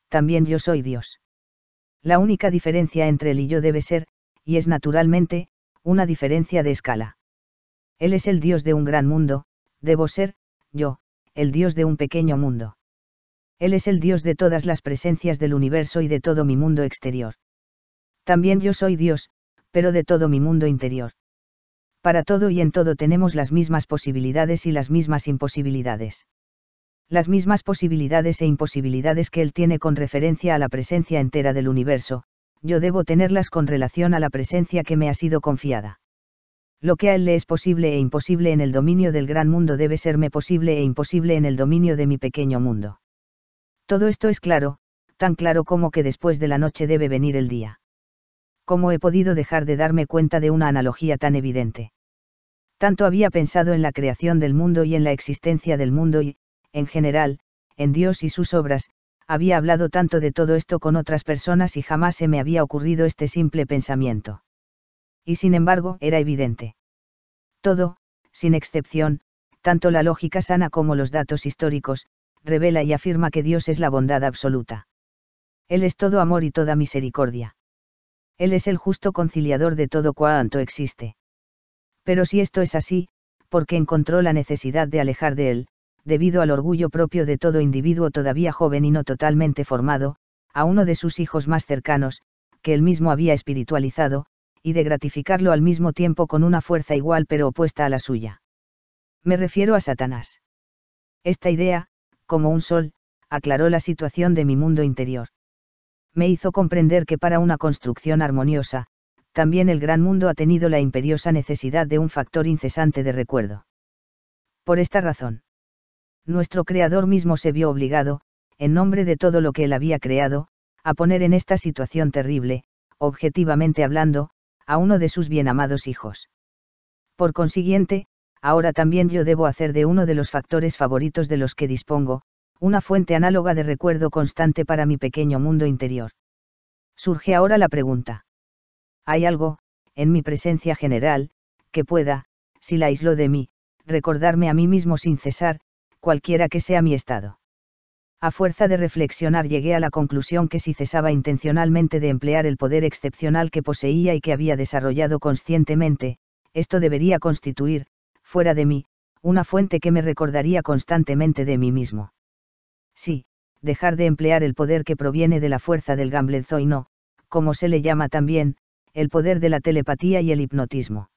también yo soy Dios. La única diferencia entre Él y yo debe ser, y es naturalmente, una diferencia de escala. Él es el Dios de un gran mundo, debo ser, yo, el Dios de un pequeño mundo. Él es el Dios de todas las presencias del universo y de todo mi mundo exterior. También yo soy Dios, pero de todo mi mundo interior. Para todo y en todo tenemos las mismas posibilidades y las mismas imposibilidades. Las mismas posibilidades e imposibilidades que Él tiene con referencia a la presencia entera del universo, yo debo tenerlas con relación a la presencia que me ha sido confiada. Lo que a Él le es posible e imposible en el dominio del gran mundo debe serme posible e imposible en el dominio de mi pequeño mundo. Todo esto es claro, tan claro como que después de la noche debe venir el día. ¿Cómo he podido dejar de darme cuenta de una analogía tan evidente? Tanto había pensado en la creación del mundo y en la existencia del mundo y, en general, en Dios y sus obras, había hablado tanto de todo esto con otras personas y jamás se me había ocurrido este simple pensamiento. Y sin embargo, era evidente. Todo, sin excepción, tanto la lógica sana como los datos históricos, revela y afirma que Dios es la bondad absoluta. Él es todo amor y toda misericordia. Él es el justo conciliador de todo cuanto existe. Pero si esto es así, ¿por qué encontró la necesidad de alejar de Él, debido al orgullo propio de todo individuo todavía joven y no totalmente formado, a uno de sus hijos más cercanos, que él mismo había espiritualizado, y de gratificarlo al mismo tiempo con una fuerza igual pero opuesta a la suya? Me refiero a Satanás. Esta idea, como un sol, aclaró la situación de mi mundo interior. Me hizo comprender que para una construcción armoniosa, también el gran mundo ha tenido la imperiosa necesidad de un factor incesante de recuerdo. Por esta razón, nuestro Creador mismo se vio obligado, en nombre de todo lo que Él había creado, a poner en esta situación terrible, objetivamente hablando, a uno de sus bien amados hijos. Por consiguiente, ahora también yo debo hacer de uno de los factores favoritos de los que dispongo, una fuente análoga de recuerdo constante para mi pequeño mundo interior. Surge ahora la pregunta. ¿Hay algo, en mi presencia general, que pueda, si la aíslo de mí, recordarme a mí mismo sin cesar, cualquiera que sea mi estado? A fuerza de reflexionar llegué a la conclusión que si cesaba intencionalmente de emplear el poder excepcional que poseía y que había desarrollado conscientemente, esto debería constituir, fuera de mí, una fuente que me recordaría constantemente de mí mismo. Sí, dejar de emplear el poder que proviene de la fuerza del Gamblezoino, como se le llama también, el poder de la telepatía y el hipnotismo.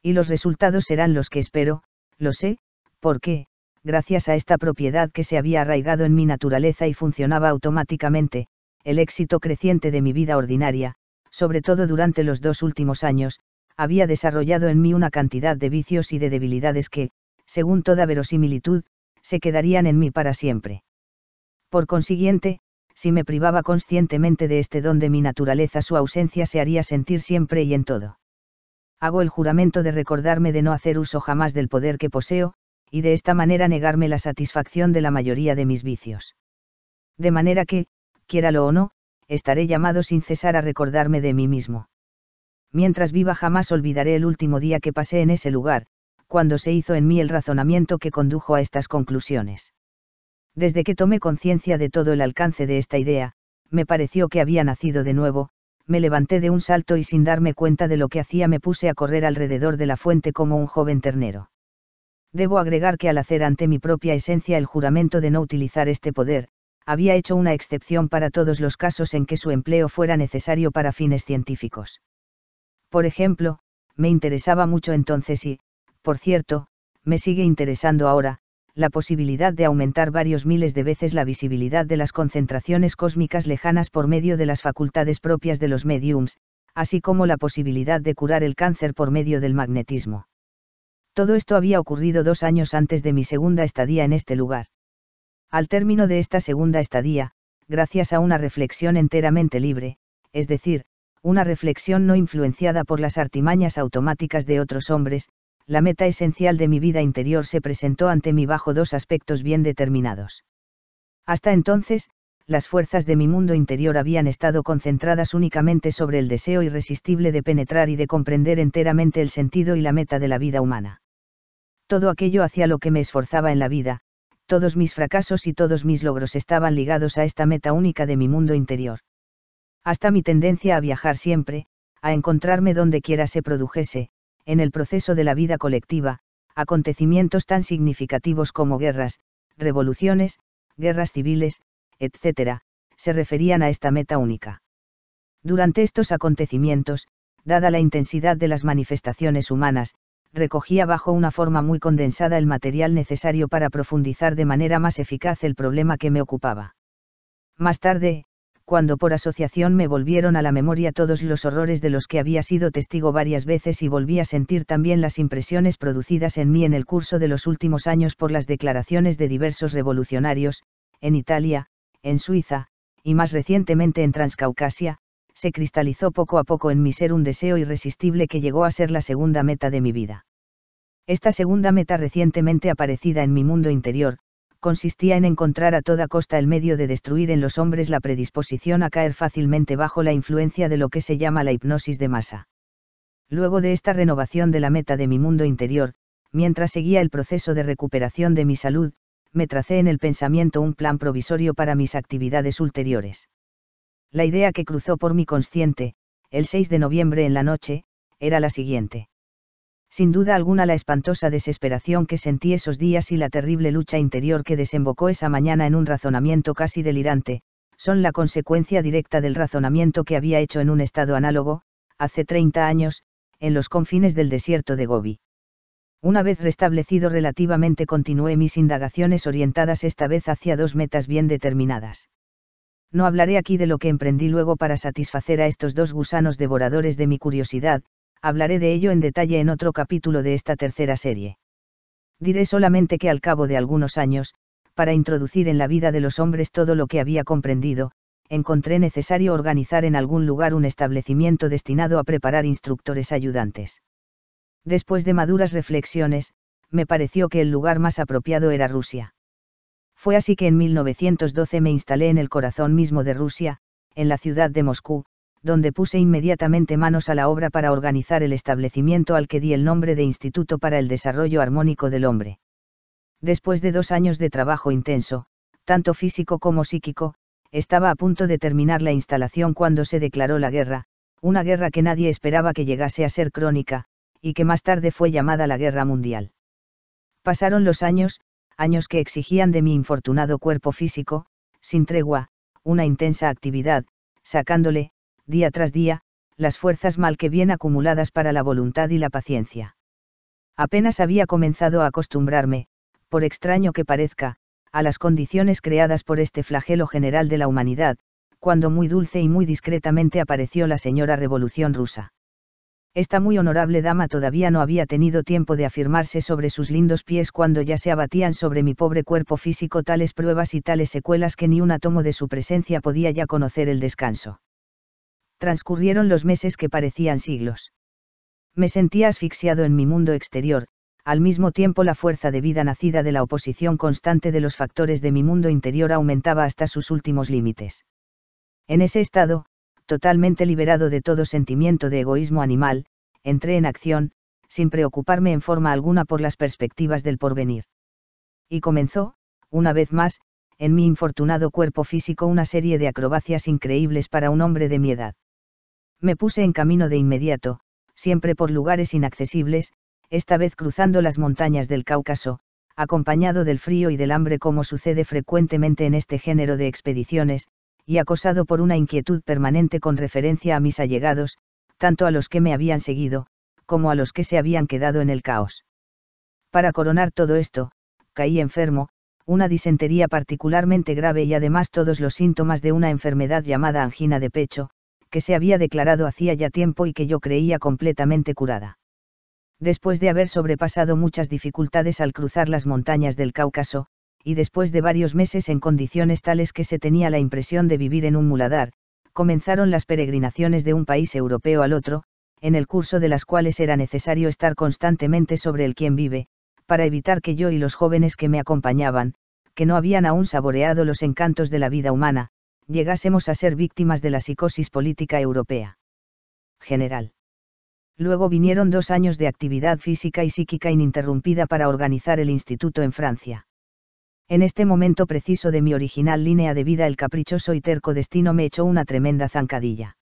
Y los resultados serán los que espero, lo sé, porque, gracias a esta propiedad que se había arraigado en mi naturaleza y funcionaba automáticamente, el éxito creciente de mi vida ordinaria, sobre todo durante los 2 últimos años, había desarrollado en mí una cantidad de vicios y de debilidades que, según toda verosimilitud, se quedarían en mí para siempre. Por consiguiente, si me privaba conscientemente de este don de mi naturaleza, su ausencia se haría sentir siempre y en todo. Hago el juramento de recordarme de no hacer uso jamás del poder que poseo, y de esta manera negarme la satisfacción de la mayoría de mis vicios. De manera que, quiéralo o no, estaré llamado sin cesar a recordarme de mí mismo. Mientras viva jamás olvidaré el último día que pasé en ese lugar, cuando se hizo en mí el razonamiento que condujo a estas conclusiones. Desde que tomé conciencia de todo el alcance de esta idea, me pareció que había nacido de nuevo, me levanté de un salto y sin darme cuenta de lo que hacía me puse a correr alrededor de la fuente como un joven ternero. Debo agregar que al hacer ante mi propia esencia el juramento de no utilizar este poder, había hecho una excepción para todos los casos en que su empleo fuera necesario para fines científicos. Por ejemplo, me interesaba mucho entonces y, por cierto, me sigue interesando ahora, la posibilidad de aumentar varios miles de veces la visibilidad de las concentraciones cósmicas lejanas por medio de las facultades propias de los médiums, así como la posibilidad de curar el cáncer por medio del magnetismo. Todo esto había ocurrido 2 años antes de mi segunda estadía en este lugar. Al término de esta segunda estadía, gracias a una reflexión enteramente libre, es decir, una reflexión no influenciada por las artimañas automáticas de otros hombres, la meta esencial de mi vida interior se presentó ante mí bajo 2 aspectos bien determinados. Hasta entonces, las fuerzas de mi mundo interior habían estado concentradas únicamente sobre el deseo irresistible de penetrar y de comprender enteramente el sentido y la meta de la vida humana. Todo aquello hacia lo que me esforzaba en la vida, todos mis fracasos y todos mis logros estaban ligados a esta meta única de mi mundo interior. Hasta mi tendencia a viajar siempre, a encontrarme donde quiera se produjese, en el proceso de la vida colectiva, acontecimientos tan significativos como guerras, revoluciones, guerras civiles, etc., se referían a esta meta única. Durante estos acontecimientos, dada la intensidad de las manifestaciones humanas, recogía bajo una forma muy condensada el material necesario para profundizar de manera más eficaz el problema que me ocupaba. Más tarde, cuando por asociación me volvieron a la memoria todos los horrores de los que había sido testigo varias veces y volví a sentir también las impresiones producidas en mí en el curso de los últimos años por las declaraciones de diversos revolucionarios, en Italia, en Suiza, y más recientemente en Transcaucasia, se cristalizó poco a poco en mi ser un deseo irresistible que llegó a ser la segunda meta de mi vida. Esta segunda meta recientemente aparecida en mi mundo interior, consistía en encontrar a toda costa el medio de destruir en los hombres la predisposición a caer fácilmente bajo la influencia de lo que se llama la hipnosis de masa. Luego de esta renovación de la meta de mi mundo interior, mientras seguía el proceso de recuperación de mi salud, me tracé en el pensamiento un plan provisorio para mis actividades ulteriores. La idea que cruzó por mi consciente, el 6 de noviembre en la noche, era la siguiente. Sin duda alguna la espantosa desesperación que sentí esos días y la terrible lucha interior que desembocó esa mañana en un razonamiento casi delirante, son la consecuencia directa del razonamiento que había hecho en un estado análogo, hace 30 años, en los confines del desierto de Gobi. Una vez restablecido relativamente continué mis indagaciones orientadas esta vez hacia 2 metas bien determinadas. No hablaré aquí de lo que emprendí luego para satisfacer a estos 2 gusanos devoradores de mi curiosidad, hablaré de ello en detalle en otro capítulo de esta tercera serie. Diré solamente que al cabo de algunos años, para introducir en la vida de los hombres todo lo que había comprendido, encontré necesario organizar en algún lugar un establecimiento destinado a preparar instructores ayudantes. Después de maduras reflexiones, me pareció que el lugar más apropiado era Rusia. Fue así que en 1912 me instalé en el corazón mismo de Rusia, en la ciudad de Moscú, donde puse inmediatamente manos a la obra para organizar el establecimiento al que di el nombre de Instituto para el Desarrollo Armónico del Hombre. Después de 2 años de trabajo intenso, tanto físico como psíquico, estaba a punto de terminar la instalación cuando se declaró la guerra, una guerra que nadie esperaba que llegase a ser crónica, y que más tarde fue llamada la Guerra Mundial. Pasaron los años que exigían de mi infortunado cuerpo físico, sin tregua, una intensa actividad, sacándole, día tras día, las fuerzas mal que bien acumuladas para la voluntad y la paciencia. Apenas había comenzado a acostumbrarme, por extraño que parezca, a las condiciones creadas por este flagelo general de la humanidad, cuando muy dulce y muy discretamente apareció la señora Revolución Rusa. Esta muy honorable dama todavía no había tenido tiempo de afirmarse sobre sus lindos pies cuando ya se abatían sobre mi pobre cuerpo físico tales pruebas y tales secuelas que ni un átomo de su presencia podía ya conocer el descanso. Transcurrieron los meses que parecían siglos. Me sentía asfixiado en mi mundo exterior, al mismo tiempo la fuerza de vida nacida de la oposición constante de los factores de mi mundo interior aumentaba hasta sus últimos límites. En ese estado, totalmente liberado de todo sentimiento de egoísmo animal, entré en acción, sin preocuparme en forma alguna por las perspectivas del porvenir. Y comenzó, una vez más, en mi infortunado cuerpo físico una serie de acrobacias increíbles para un hombre de mi edad. Me puse en camino de inmediato, siempre por lugares inaccesibles, esta vez cruzando las montañas del Cáucaso, acompañado del frío y del hambre como sucede frecuentemente en este género de expediciones, y acosado por una inquietud permanente con referencia a mis allegados, tanto a los que me habían seguido, como a los que se habían quedado en el caos. Para coronar todo esto, caí enfermo, una disentería particularmente grave y además todos los síntomas de una enfermedad llamada angina de pecho, que se había declarado hacía ya tiempo y que yo creía completamente curada. Después de haber sobrepasado muchas dificultades al cruzar las montañas del Cáucaso, y después de varios meses en condiciones tales que se tenía la impresión de vivir en un muladar, comenzaron las peregrinaciones de un país europeo al otro, en el curso de las cuales era necesario estar constantemente sobre el quién vive, para evitar que yo y los jóvenes que me acompañaban, que no habían aún saboreado los encantos de la vida humana, llegásemos a ser víctimas de la psicosis política europea general. Luego vinieron 2 años de actividad física y psíquica ininterrumpida para organizar el instituto en Francia. En este momento preciso de mi original línea de vida el caprichoso y terco destino me echó una tremenda zancadilla.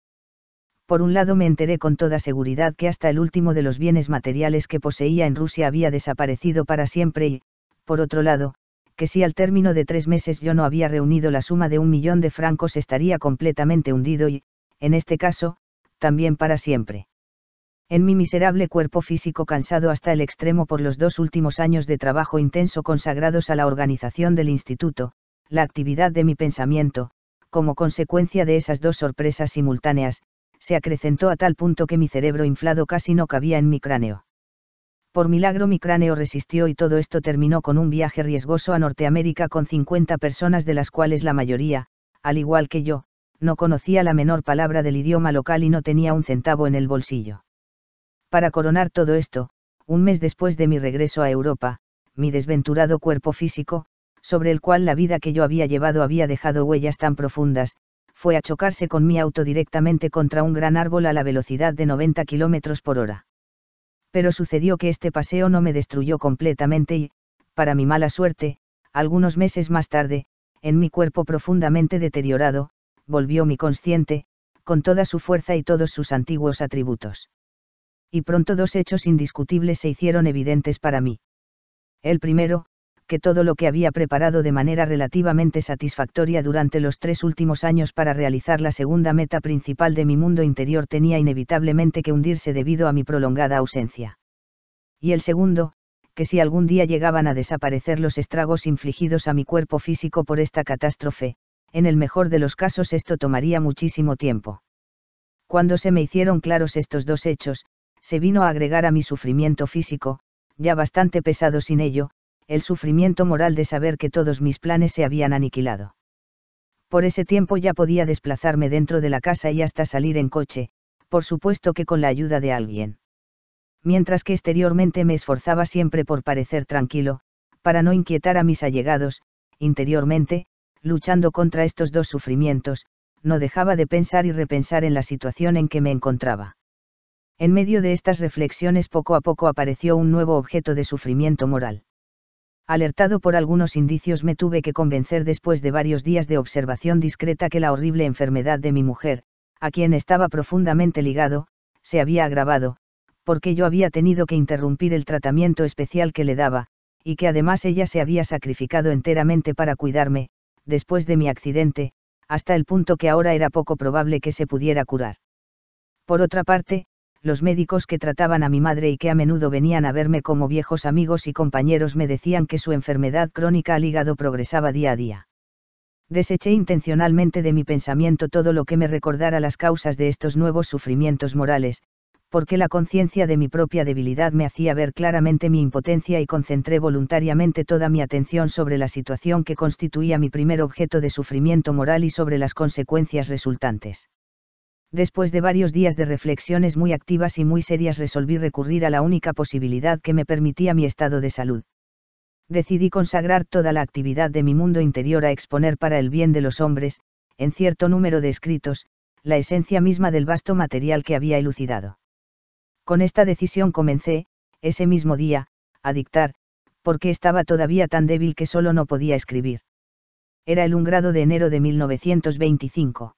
Por un lado me enteré con toda seguridad que hasta el último de los bienes materiales que poseía en Rusia había desaparecido para siempre y, por otro lado, que si al término de 3 meses yo no había reunido la suma de 1 millón de francos estaría completamente hundido y, en este caso, también para siempre. En mi miserable cuerpo físico cansado hasta el extremo por los 2 últimos años de trabajo intenso consagrados a la organización del instituto, la actividad de mi pensamiento, como consecuencia de esas 2 sorpresas simultáneas, se acrecentó a tal punto que mi cerebro inflado casi no cabía en mi cráneo. Por milagro mi cráneo resistió y todo esto terminó con un viaje riesgoso a Norteamérica con 50 personas de las cuales la mayoría, al igual que yo, no conocía la menor palabra del idioma local y no tenía un centavo en el bolsillo. Para coronar todo esto, un mes después de mi regreso a Europa, mi desventurado cuerpo físico, sobre el cual la vida que yo había llevado había dejado huellas tan profundas, fue a chocarse con mi auto directamente contra un gran árbol a la velocidad de 90 kilómetros por hora. Pero sucedió que este paseo no me destruyó completamente y, para mi mala suerte, algunos meses más tarde, en mi cuerpo profundamente deteriorado, volvió mi consciente, con toda su fuerza y todos sus antiguos atributos. Y pronto 2 hechos indiscutibles se hicieron evidentes para mí. El primero, que todo lo que había preparado de manera relativamente satisfactoria durante los 3 últimos años para realizar la segunda meta principal de mi mundo interior tenía inevitablemente que hundirse debido a mi prolongada ausencia. Y el segundo, que si algún día llegaban a desaparecer los estragos infligidos a mi cuerpo físico por esta catástrofe, en el mejor de los casos esto tomaría muchísimo tiempo. Cuando se me hicieron claros estos 2 hechos, se vino a agregar a mi sufrimiento físico, ya bastante pesado sin ello, el sufrimiento moral de saber que todos mis planes se habían aniquilado. Por ese tiempo ya podía desplazarme dentro de la casa y hasta salir en coche, por supuesto que con la ayuda de alguien. Mientras que exteriormente me esforzaba siempre por parecer tranquilo, para no inquietar a mis allegados, interiormente, luchando contra estos 2 sufrimientos, no dejaba de pensar y repensar en la situación en que me encontraba. En medio de estas reflexiones poco a poco apareció un nuevo objeto de sufrimiento moral. Alertado por algunos indicios me tuve que convencer después de varios días de observación discreta que la horrible enfermedad de mi mujer, a quien estaba profundamente ligado, se había agravado, porque yo había tenido que interrumpir el tratamiento especial que le daba, y que además ella se había sacrificado enteramente para cuidarme, después de mi accidente, hasta el punto que ahora era poco probable que se pudiera curar. Por otra parte, los médicos que trataban a mi madre y que a menudo venían a verme como viejos amigos y compañeros me decían que su enfermedad crónica al hígado progresaba día a día. Deseché intencionalmente de mi pensamiento todo lo que me recordara las causas de estos nuevos sufrimientos morales, porque la conciencia de mi propia debilidad me hacía ver claramente mi impotencia y concentré voluntariamente toda mi atención sobre la situación que constituía mi primer objeto de sufrimiento moral y sobre las consecuencias resultantes. Después de varios días de reflexiones muy activas y muy serias resolví recurrir a la única posibilidad que me permitía mi estado de salud. Decidí consagrar toda la actividad de mi mundo interior a exponer para el bien de los hombres, en cierto número de escritos, la esencia misma del vasto material que había elucidado. Con esta decisión comencé, ese mismo día, a dictar, porque estaba todavía tan débil que solo no podía escribir. Era el 1 de enero de 1925.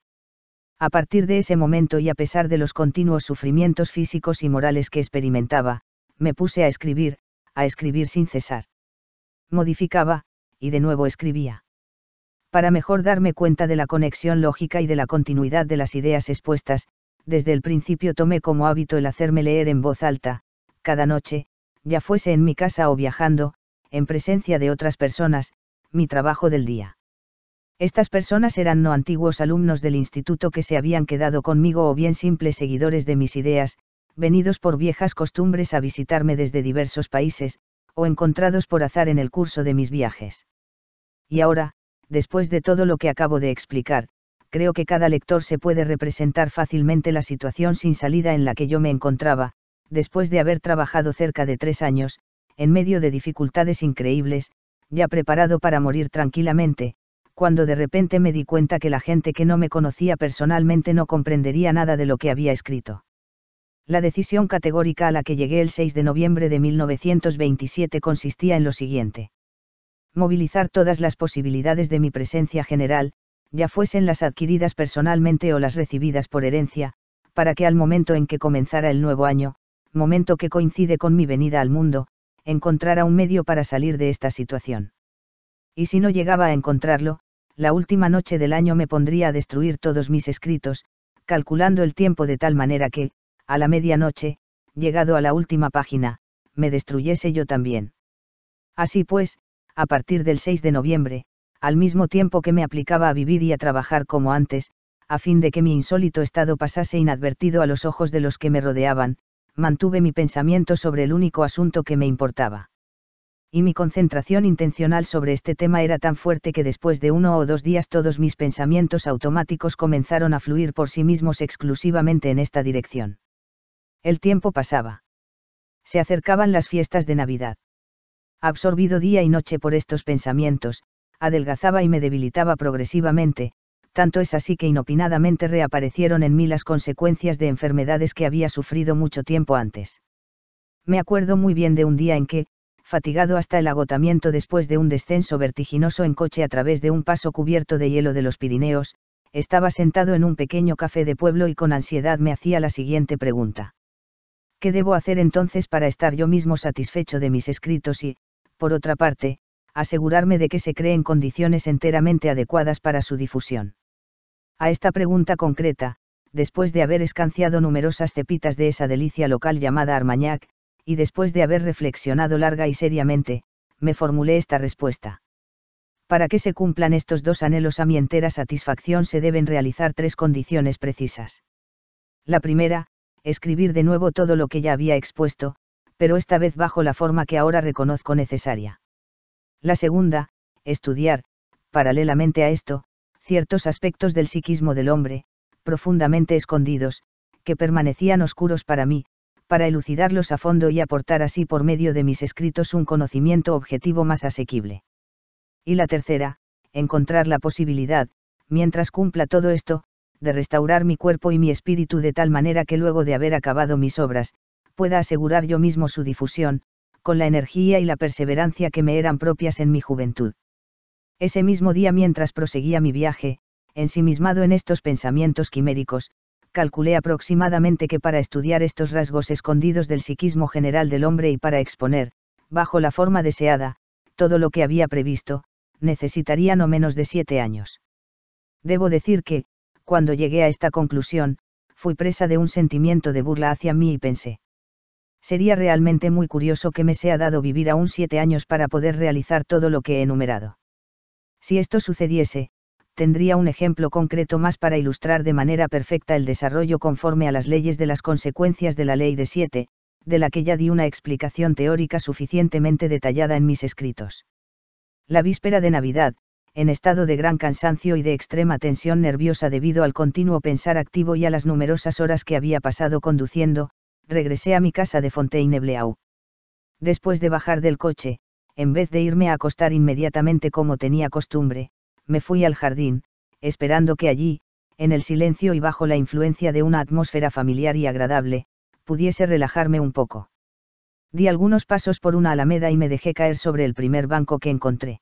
A partir de ese momento y a pesar de los continuos sufrimientos físicos y morales que experimentaba, me puse a escribir sin cesar. Modificaba, y de nuevo escribía. Para mejor darme cuenta de la conexión lógica y de la continuidad de las ideas expuestas, desde el principio tomé como hábito el hacerme leer en voz alta, cada noche, ya fuese en mi casa o viajando, en presencia de otras personas, mi trabajo del día. Estas personas eran no antiguos alumnos del instituto que se habían quedado conmigo o bien simples seguidores de mis ideas, venidos por viejas costumbres a visitarme desde diversos países, o encontrados por azar en el curso de mis viajes. Y ahora, después de todo lo que acabo de explicar, creo que cada lector se puede representar fácilmente la situación sin salida en la que yo me encontraba, después de haber trabajado cerca de 3 años, en medio de dificultades increíbles, ya preparado para morir tranquilamente, cuando de repente me di cuenta que la gente que no me conocía personalmente no comprendería nada de lo que había escrito. La decisión categórica a la que llegué el 6 de noviembre de 1927 consistía en lo siguiente. Movilizar todas las posibilidades de mi presencia general, ya fuesen las adquiridas personalmente o las recibidas por herencia, para que al momento en que comenzara el nuevo año, momento que coincide con mi venida al mundo, encontrara un medio para salir de esta situación. Y si no llegaba a encontrarlo, la última noche del año me pondría a destruir todos mis escritos, calculando el tiempo de tal manera que, a la medianoche, llegado a la última página, me destruyese yo también. Así pues, a partir del 6 de noviembre, al mismo tiempo que me aplicaba a vivir y a trabajar como antes, a fin de que mi insólito estado pasase inadvertido a los ojos de los que me rodeaban, mantuve mi pensamiento sobre el único asunto que me importaba. Y mi concentración intencional sobre este tema era tan fuerte que después de 1 o 2 días todos mis pensamientos automáticos comenzaron a fluir por sí mismos exclusivamente en esta dirección. El tiempo pasaba. Se acercaban las fiestas de Navidad. Absorbido día y noche por estos pensamientos, adelgazaba y me debilitaba progresivamente, tanto es así que inopinadamente reaparecieron en mí las consecuencias de enfermedades que había sufrido mucho tiempo antes. Me acuerdo muy bien de un día en que, fatigado hasta el agotamiento después de un descenso vertiginoso en coche a través de un paso cubierto de hielo de los Pirineos, estaba sentado en un pequeño café de pueblo y con ansiedad me hacía la siguiente pregunta. ¿Qué debo hacer entonces para estar yo mismo satisfecho de mis escritos y, por otra parte, asegurarme de que se creen condiciones enteramente adecuadas para su difusión? A esta pregunta concreta, después de haber escanciado numerosas cepitas de esa delicia local llamada Armagnac, y después de haber reflexionado larga y seriamente, me formulé esta respuesta. Para que se cumplan estos 2 anhelos a mi entera satisfacción se deben realizar 3 condiciones precisas. La primera, escribir de nuevo todo lo que ya había expuesto, pero esta vez bajo la forma que ahora reconozco necesaria. La segunda, estudiar, paralelamente a esto, ciertos aspectos del psiquismo del hombre, profundamente escondidos, que permanecían oscuros para mí, para elucidarlos a fondo y aportar así por medio de mis escritos un conocimiento objetivo más asequible. Y la tercera, encontrar la posibilidad, mientras cumpla todo esto, de restaurar mi cuerpo y mi espíritu de tal manera que luego de haber acabado mis obras, pueda asegurar yo mismo su difusión, con la energía y la perseverancia que me eran propias en mi juventud. Ese mismo día mientras proseguía mi viaje, ensimismado en estos pensamientos quiméricos, calculé aproximadamente que para estudiar estos rasgos escondidos del psiquismo general del hombre y para exponer, bajo la forma deseada, todo lo que había previsto, necesitaría no menos de 7 años. Debo decir que, cuando llegué a esta conclusión, fui presa de un sentimiento de burla hacia mí y pensé. Sería realmente muy curioso que me sea dado vivir aún 7 años para poder realizar todo lo que he enumerado. Si esto sucediese, tendría un ejemplo concreto más para ilustrar de manera perfecta el desarrollo conforme a las leyes de las consecuencias de la ley de 7, de la que ya di una explicación teórica suficientemente detallada en mis escritos. La víspera de Navidad, en estado de gran cansancio y de extrema tensión nerviosa debido al continuo pensar activo y a las numerosas horas que había pasado conduciendo, regresé a mi casa de Fontainebleau. Después de bajar del coche, en vez de irme a acostar inmediatamente como tenía costumbre, me fui al jardín, esperando que allí, en el silencio y bajo la influencia de una atmósfera familiar y agradable, pudiese relajarme un poco. Di algunos pasos por una alameda y me dejé caer sobre el primer banco que encontré.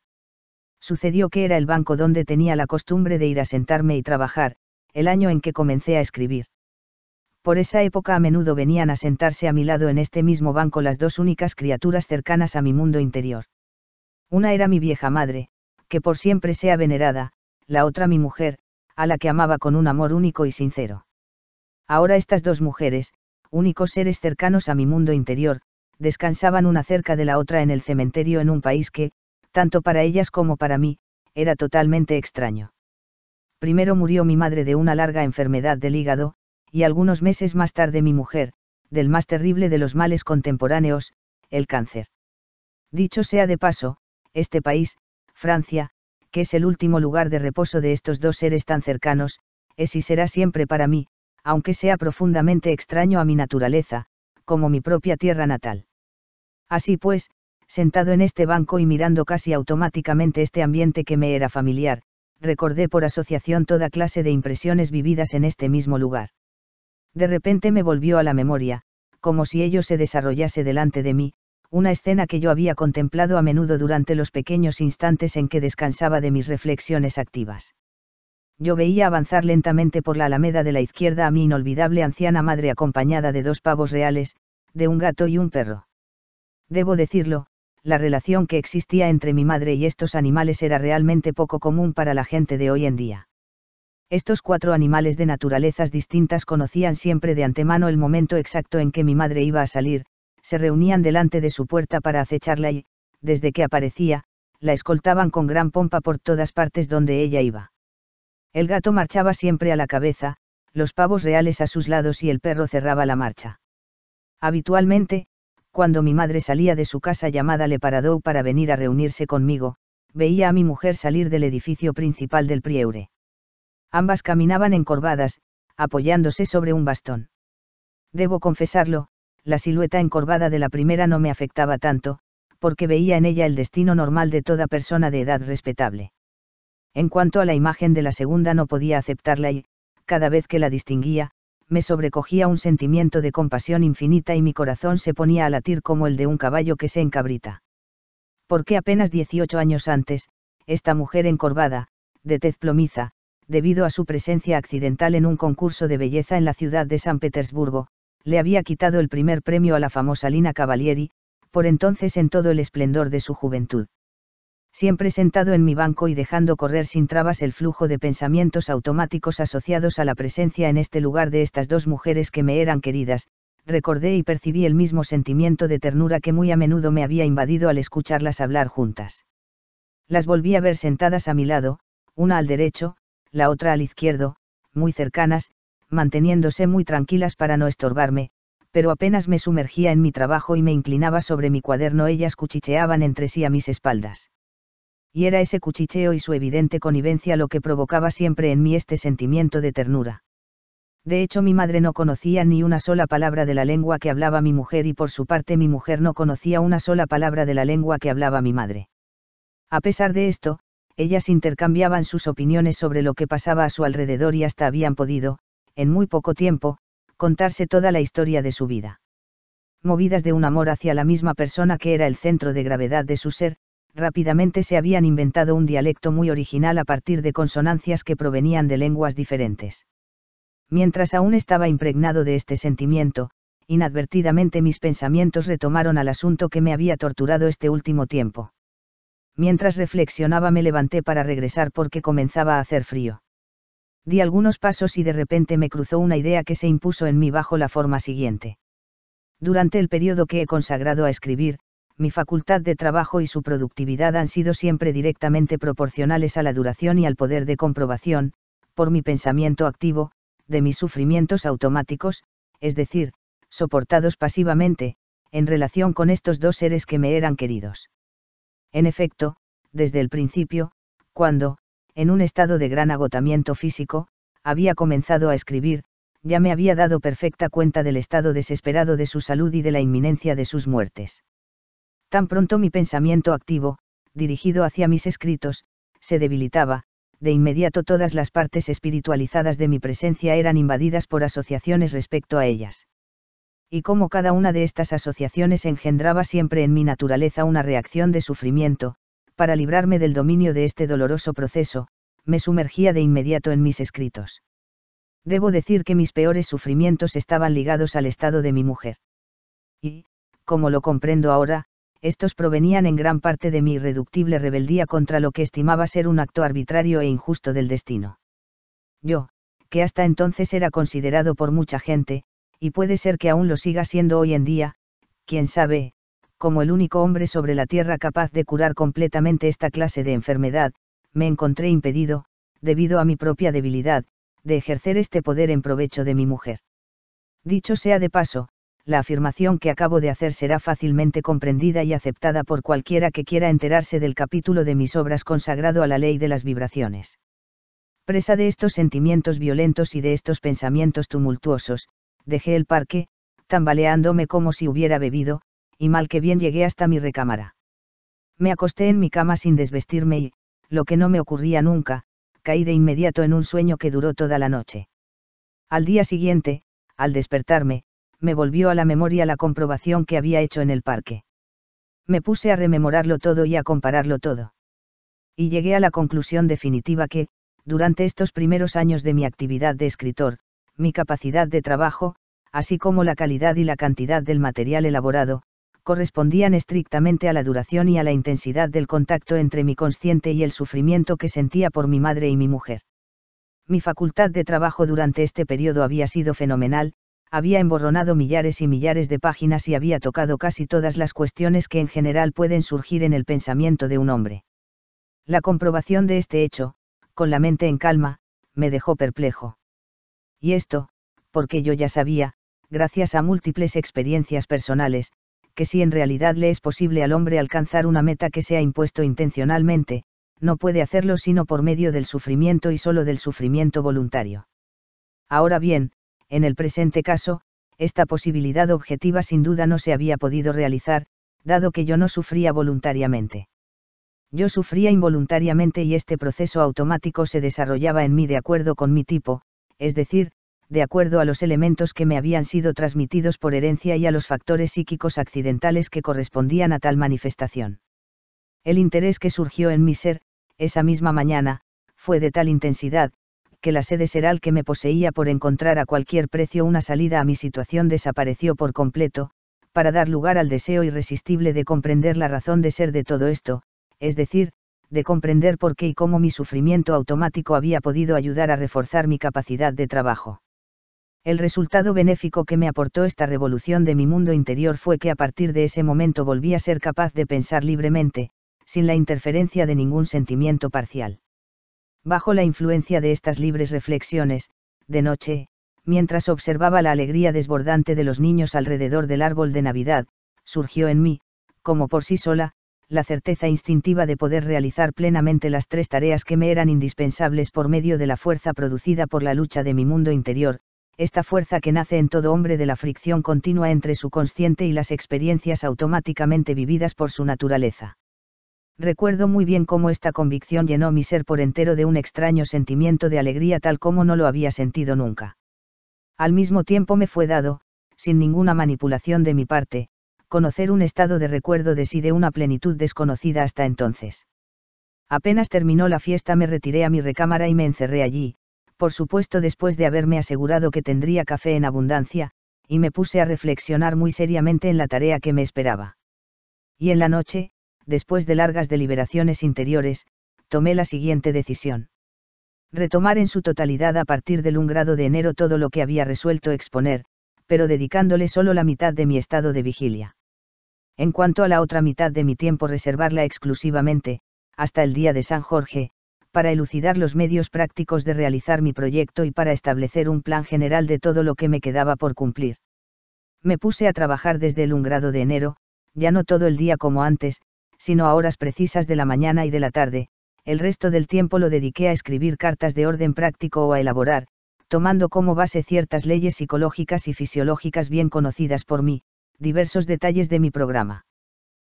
Sucedió que era el banco donde tenía la costumbre de ir a sentarme y trabajar, el año en que comencé a escribir. Por esa época a menudo venían a sentarse a mi lado en este mismo banco las dos únicas criaturas cercanas a mi mundo interior. Una era mi vieja madre, que por siempre sea venerada, la otra mi mujer, a la que amaba con un amor único y sincero. Ahora estas dos mujeres, únicos seres cercanos a mi mundo interior, descansaban una cerca de la otra en el cementerio en un país que, tanto para ellas como para mí, era totalmente extraño. Primero murió mi madre de una larga enfermedad del hígado, y algunos meses más tarde mi mujer, del más terrible de los males contemporáneos, el cáncer. Dicho sea de paso, este país, Francia, que es el último lugar de reposo de estos dos seres tan cercanos, es y será siempre para mí, aunque sea profundamente extraño a mi naturaleza, como mi propia tierra natal. Así pues, sentado en este banco y mirando casi automáticamente este ambiente que me era familiar, recordé por asociación toda clase de impresiones vividas en este mismo lugar. De repente me volvió a la memoria, como si ello se desarrollase delante de mí, una escena que yo había contemplado a menudo durante los pequeños instantes en que descansaba de mis reflexiones activas. Yo veía avanzar lentamente por la alameda de la izquierda a mi inolvidable anciana madre acompañada de dos pavos reales, de un gato y un perro. Debo decirlo, la relación que existía entre mi madre y estos animales era realmente poco común para la gente de hoy en día. Estos 4 animales de naturalezas distintas conocían siempre de antemano el momento exacto en que mi madre iba a salir, se reunían delante de su puerta para acecharla y, desde que aparecía, la escoltaban con gran pompa por todas partes donde ella iba. El gato marchaba siempre a la cabeza, los pavos reales a sus lados y el perro cerraba la marcha. Habitualmente, cuando mi madre salía de su casa llamada Le Paradou para venir a reunirse conmigo, veía a mi mujer salir del edificio principal del Prieure. Ambas caminaban encorvadas, apoyándose sobre un bastón. Debo confesarlo, la silueta encorvada de la primera no me afectaba tanto, porque veía en ella el destino normal de toda persona de edad respetable. En cuanto a la imagen de la segunda no podía aceptarla y, cada vez que la distinguía, me sobrecogía un sentimiento de compasión infinita y mi corazón se ponía a latir como el de un caballo que se encabrita. Porque apenas 18 años antes, esta mujer encorvada, de tez plomiza, debido a su presencia accidental en un concurso de belleza en la ciudad de San Petersburgo, le había quitado el primer premio a la famosa Lina Cavalieri, por entonces en todo el esplendor de su juventud. Siempre sentado en mi banco y dejando correr sin trabas el flujo de pensamientos automáticos asociados a la presencia en este lugar de estas dos mujeres que me eran queridas, recordé y percibí el mismo sentimiento de ternura que muy a menudo me había invadido al escucharlas hablar juntas. Las volví a ver sentadas a mi lado, una al derecho, la otra al izquierdo, muy cercanas, manteniéndose muy tranquilas para no estorbarme, pero apenas me sumergía en mi trabajo y me inclinaba sobre mi cuaderno ellas cuchicheaban entre sí a mis espaldas. Y era ese cuchicheo y su evidente connivencia lo que provocaba siempre en mí este sentimiento de ternura. De hecho mi madre no conocía ni una sola palabra de la lengua que hablaba mi mujer y por su parte mi mujer no conocía una sola palabra de la lengua que hablaba mi madre. A pesar de esto, ellas intercambiaban sus opiniones sobre lo que pasaba a su alrededor y hasta habían podido, en muy poco tiempo, contarse toda la historia de su vida. Movidas de un amor hacia la misma persona que era el centro de gravedad de su ser, rápidamente se habían inventado un dialecto muy original a partir de consonancias que provenían de lenguas diferentes. Mientras aún estaba impregnado de este sentimiento, inadvertidamente mis pensamientos retomaron al asunto que me había torturado este último tiempo. Mientras reflexionaba me levanté para regresar porque comenzaba a hacer frío. Di algunos pasos y de repente me cruzó una idea que se impuso en mí bajo la forma siguiente. Durante el periodo que he consagrado a escribir, mi facultad de trabajo y su productividad han sido siempre directamente proporcionales a la duración y al poder de comprobación, por mi pensamiento activo, de mis sufrimientos automáticos, es decir, soportados pasivamente, en relación con estos dos seres que me eran queridos. En efecto, desde el principio, Cuando, en un estado de gran agotamiento físico, había comenzado a escribir, ya me había dado perfecta cuenta del estado desesperado de su salud y de la inminencia de sus muertes. Tan pronto mi pensamiento activo, dirigido hacia mis escritos, se debilitaba, de inmediato todas las partes espiritualizadas de mi presencia eran invadidas por asociaciones respecto a ellas. Y como cada una de estas asociaciones engendraba siempre en mi naturaleza una reacción de sufrimiento, para librarme del dominio de este doloroso proceso, me sumergía de inmediato en mis escritos. Debo decir que mis peores sufrimientos estaban ligados al estado de mi mujer. Y, como lo comprendo ahora, estos provenían en gran parte de mi irreductible rebeldía contra lo que estimaba ser un acto arbitrario e injusto del destino. Yo, que hasta entonces era considerado por mucha gente, y puede ser que aún lo siga siendo hoy en día, quién sabe, como el único hombre sobre la tierra capaz de curar completamente esta clase de enfermedad, me encontré impedido, debido a mi propia debilidad, de ejercer este poder en provecho de mi mujer. Dicho sea de paso, la afirmación que acabo de hacer será fácilmente comprendida y aceptada por cualquiera que quiera enterarse del capítulo de mis obras consagrado a la ley de las vibraciones. Presa de estos sentimientos violentos y de estos pensamientos tumultuosos, dejé el parque, tambaleándome como si hubiera bebido, y mal que bien llegué hasta mi recámara. Me acosté en mi cama sin desvestirme y, lo que no me ocurría nunca, caí de inmediato en un sueño que duró toda la noche. Al día siguiente, al despertarme, me volvió a la memoria la comprobación que había hecho en el parque. Me puse a rememorarlo todo y a compararlo todo. Y llegué a la conclusión definitiva que, durante estos primeros años de mi actividad de escritor, mi capacidad de trabajo, así como la calidad y la cantidad del material elaborado, correspondían estrictamente a la duración y a la intensidad del contacto entre mi consciente y el sufrimiento que sentía por mi madre y mi mujer. Mi facultad de trabajo durante este periodo había sido fenomenal, había emborronado millares y millares de páginas y había tocado casi todas las cuestiones que en general pueden surgir en el pensamiento de un hombre. La comprobación de este hecho, con la mente en calma, me dejó perplejo. Y esto, porque yo ya sabía, gracias a múltiples experiencias personales, que si en realidad le es posible al hombre alcanzar una meta que se ha impuesto intencionalmente, no puede hacerlo sino por medio del sufrimiento y solo del sufrimiento voluntario. Ahora bien, en el presente caso, esta posibilidad objetiva sin duda no se había podido realizar, dado que yo no sufría voluntariamente. Yo sufría involuntariamente y este proceso automático se desarrollaba en mí de acuerdo con mi tipo, es decir, de acuerdo a los elementos que me habían sido transmitidos por herencia y a los factores psíquicos accidentales que correspondían a tal manifestación. El interés que surgió en mi ser, esa misma mañana, fue de tal intensidad, que la sed visceral que me poseía por encontrar a cualquier precio una salida a mi situación desapareció por completo, para dar lugar al deseo irresistible de comprender la razón de ser de todo esto, es decir, de comprender por qué y cómo mi sufrimiento automático había podido ayudar a reforzar mi capacidad de trabajo. El resultado benéfico que me aportó esta revolución de mi mundo interior fue que a partir de ese momento volví a ser capaz de pensar libremente, sin la interferencia de ningún sentimiento parcial. Bajo la influencia de estas libres reflexiones, de noche, mientras observaba la alegría desbordante de los niños alrededor del árbol de Navidad, surgió en mí, como por sí sola, la certeza instintiva de poder realizar plenamente las tres tareas que me eran indispensables por medio de la fuerza producida por la lucha de mi mundo interior, esta fuerza que nace en todo hombre de la fricción continua entre su consciente y las experiencias automáticamente vividas por su naturaleza. Recuerdo muy bien cómo esta convicción llenó mi ser por entero de un extraño sentimiento de alegría tal como no lo había sentido nunca. Al mismo tiempo me fue dado, sin ninguna manipulación de mi parte, conocer un estado de recuerdo de sí de una plenitud desconocida hasta entonces. Apenas terminó la fiesta me retiré a mi recámara y me encerré allí, por supuesto después de haberme asegurado que tendría café en abundancia, y me puse a reflexionar muy seriamente en la tarea que me esperaba. Y en la noche, después de largas deliberaciones interiores, tomé la siguiente decisión. Retomar en su totalidad a partir del 1 grado de enero todo lo que había resuelto exponer, pero dedicándole solo la mitad de mi estado de vigilia. En cuanto a la otra mitad de mi tiempo reservarla exclusivamente, hasta el día de San Jorge, para elucidar los medios prácticos de realizar mi proyecto y para establecer un plan general de todo lo que me quedaba por cumplir. Me puse a trabajar desde el 1 grado de enero, ya no todo el día como antes, sino a horas precisas de la mañana y de la tarde, el resto del tiempo lo dediqué a escribir cartas de orden práctico o a elaborar, tomando como base ciertas leyes psicológicas y fisiológicas bien conocidas por mí, diversos detalles de mi programa.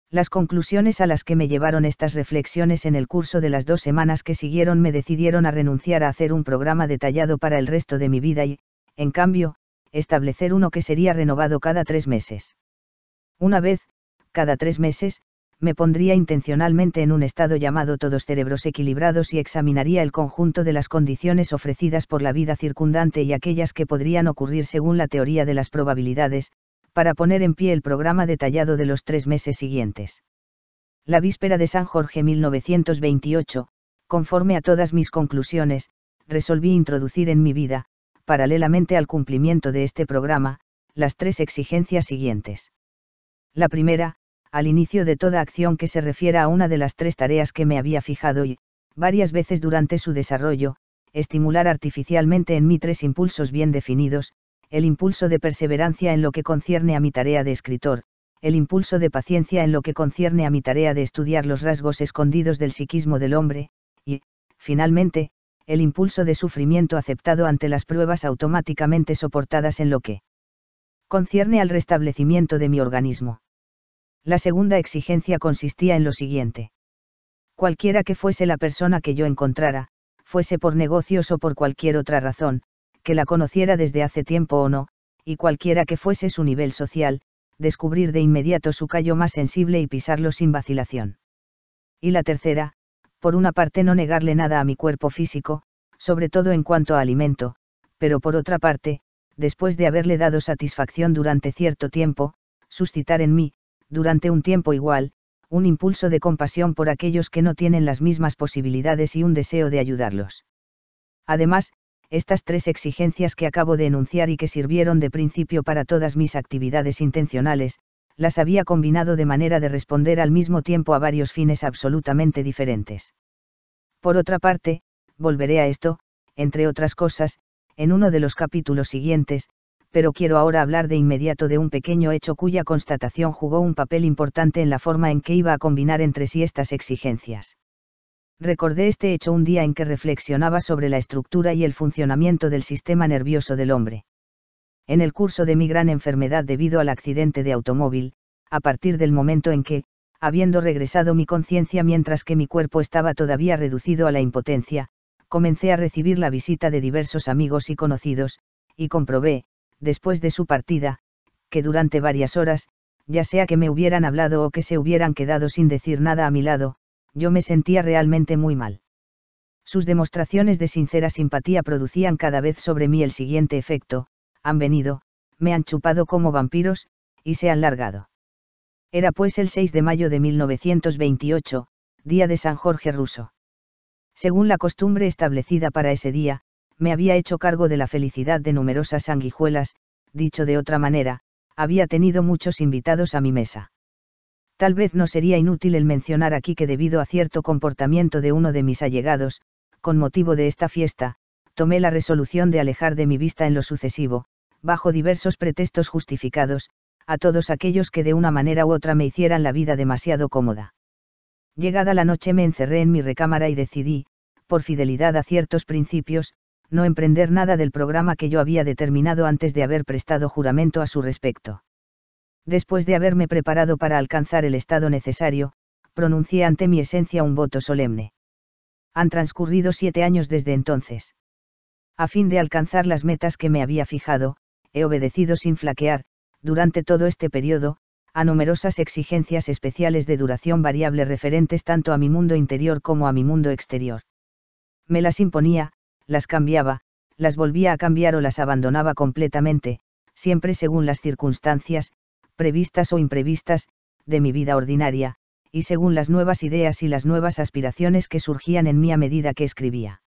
Las conclusiones a las que me llevaron estas reflexiones en el curso de las 2 semanas que siguieron me decidieron a renunciar a hacer un programa detallado para el resto de mi vida y, en cambio, establecer uno que sería renovado cada 3 meses. Una vez, cada 3 meses, me pondría intencionalmente en un estado llamado todos cerebros equilibrados y examinaría el conjunto de las condiciones ofrecidas por la vida circundante y aquellas que podrían ocurrir según la teoría de las probabilidades, para poner en pie el programa detallado de los 3 meses siguientes. La víspera de San Jorge 1928, conforme a todas mis conclusiones, resolví introducir en mi vida, paralelamente al cumplimiento de este programa, las 3 exigencias siguientes. La primera, al inicio de toda acción que se refiera a una de las 3 tareas que me había fijado y, varias veces durante su desarrollo, estimular artificialmente en mí 3 impulsos bien definidos: el impulso de perseverancia en lo que concierne a mi tarea de escritor, el impulso de paciencia en lo que concierne a mi tarea de estudiar los rasgos escondidos del psiquismo del hombre, y, finalmente, el impulso de sufrimiento aceptado ante las pruebas automáticamente soportadas en lo que concierne al restablecimiento de mi organismo. La segunda exigencia consistía en lo siguiente. Cualquiera que fuese la persona que yo encontrara, fuese por negocios o por cualquier otra razón, que la conociera desde hace tiempo o no, y cualquiera que fuese su nivel social, descubrir de inmediato su callo más sensible y pisarlo sin vacilación. Y la tercera, por una parte no negarle nada a mi cuerpo físico, sobre todo en cuanto a alimento, pero por otra parte, después de haberle dado satisfacción durante cierto tiempo, suscitar en mí, durante un tiempo igual, un impulso de compasión por aquellos que no tienen las mismas posibilidades y un deseo de ayudarlos. Además, estas 3 exigencias que acabo de enunciar y que sirvieron de principio para todas mis actividades intencionales, las había combinado de manera de responder al mismo tiempo a varios fines absolutamente diferentes. Por otra parte, volveré a esto, entre otras cosas, en uno de los capítulos siguientes, pero quiero ahora hablar de inmediato de un pequeño hecho cuya constatación jugó un papel importante en la forma en que iba a combinar entre sí estas exigencias. Recordé este hecho un día en que reflexionaba sobre la estructura y el funcionamiento del sistema nervioso del hombre. En el curso de mi gran enfermedad debido al accidente de automóvil, a partir del momento en que, habiendo regresado mi conciencia mientras que mi cuerpo estaba todavía reducido a la impotencia, comencé a recibir la visita de diversos amigos y conocidos, y comprobé, después de su partida, que durante varias horas, ya sea que me hubieran hablado o que se hubieran quedado sin decir nada a mi lado, yo me sentía realmente muy mal. Sus demostraciones de sincera simpatía producían cada vez sobre mí el siguiente efecto: han venido, me han chupado como vampiros, y se han largado. Era pues el 6 de mayo de 1928, día de San Jorge ruso. Según la costumbre establecida para ese día, me había hecho cargo de la felicidad de numerosas sanguijuelas, dicho de otra manera, había tenido muchos invitados a mi mesa. Tal vez no sería inútil el mencionar aquí que debido a cierto comportamiento de uno de mis allegados, con motivo de esta fiesta, tomé la resolución de alejar de mi vista en lo sucesivo, bajo diversos pretextos justificados, a todos aquellos que de una manera u otra me hicieran la vida demasiado cómoda. Llegada la noche me encerré en mi recámara y decidí, por fidelidad a ciertos principios, no emprender nada del programa que yo había determinado antes de haber prestado juramento a su respecto. Después de haberme preparado para alcanzar el estado necesario, pronuncié ante mi esencia un voto solemne. Han transcurrido 7 años desde entonces. A fin de alcanzar las metas que me había fijado, he obedecido sin flaquear, durante todo este periodo, a numerosas exigencias especiales de duración variable referentes tanto a mi mundo interior como a mi mundo exterior. Me las imponía, las cambiaba, las volvía a cambiar o las abandonaba completamente, siempre según las circunstancias, previstas o imprevistas, de mi vida ordinaria, y según las nuevas ideas y las nuevas aspiraciones que surgían en mí a medida que escribía.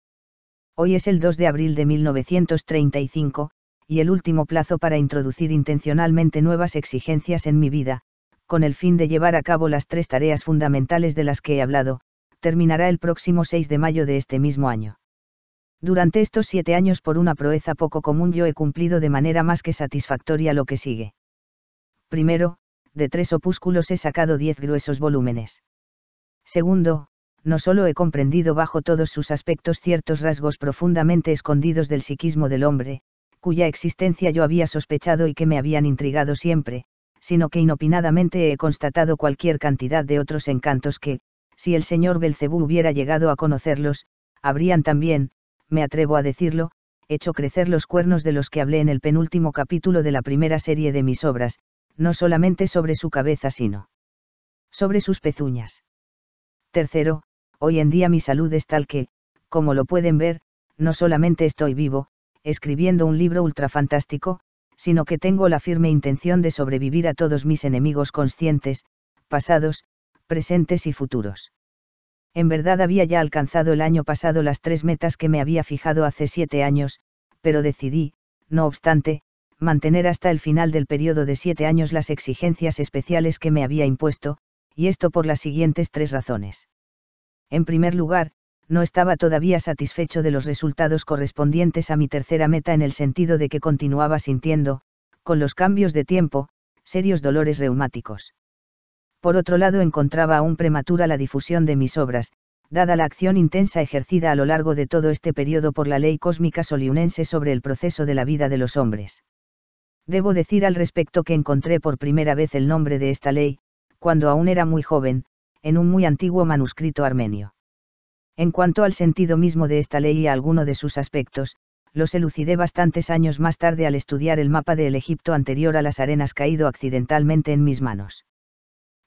Hoy es el 2 de abril de 1935, y el último plazo para introducir intencionalmente nuevas exigencias en mi vida, con el fin de llevar a cabo las 3 tareas fundamentales de las que he hablado, terminará el próximo 6 de mayo de este mismo año. Durante estos 7 años, por una proeza poco común, yo he cumplido de manera más que satisfactoria lo que sigue. Primero, de 3 opúsculos he sacado 10 gruesos volúmenes. Segundo, no solo he comprendido bajo todos sus aspectos ciertos rasgos profundamente escondidos del psiquismo del hombre, cuya existencia yo había sospechado y que me habían intrigado siempre, sino que inopinadamente he constatado cualquier cantidad de otros encantos que, si el señor Belcebú hubiera llegado a conocerlos, habrían también, me atrevo a decirlo, hecho crecer los cuernos de los que hablé en el penúltimo capítulo de la primera serie de mis obras, no solamente sobre su cabeza sino sobre sus pezuñas. Tercero, hoy en día mi salud es tal que, como lo pueden ver, no solamente estoy vivo, escribiendo un libro ultrafantástico, sino que tengo la firme intención de sobrevivir a todos mis enemigos conscientes, pasados, presentes y futuros. En verdad había ya alcanzado el año pasado las 3 metas que me había fijado hace 7 años, pero decidí, no obstante, mantener hasta el final del periodo de 7 años las exigencias especiales que me había impuesto, y esto por las siguientes 3 razones. En primer lugar, no estaba todavía satisfecho de los resultados correspondientes a mi tercera meta en el sentido de que continuaba sintiendo, con los cambios de tiempo, serios dolores reumáticos. Por otro lado, encontraba aún prematura la difusión de mis obras, dada la acción intensa ejercida a lo largo de todo este periodo por la ley cósmica soliunense sobre el proceso de la vida de los hombres. Debo decir al respecto que encontré por primera vez el nombre de esta ley, cuando aún era muy joven, en un muy antiguo manuscrito armenio. En cuanto al sentido mismo de esta ley y a alguno de sus aspectos, los elucidé bastantes años más tarde al estudiar el mapa del Egipto anterior a las arenas caído accidentalmente en mis manos.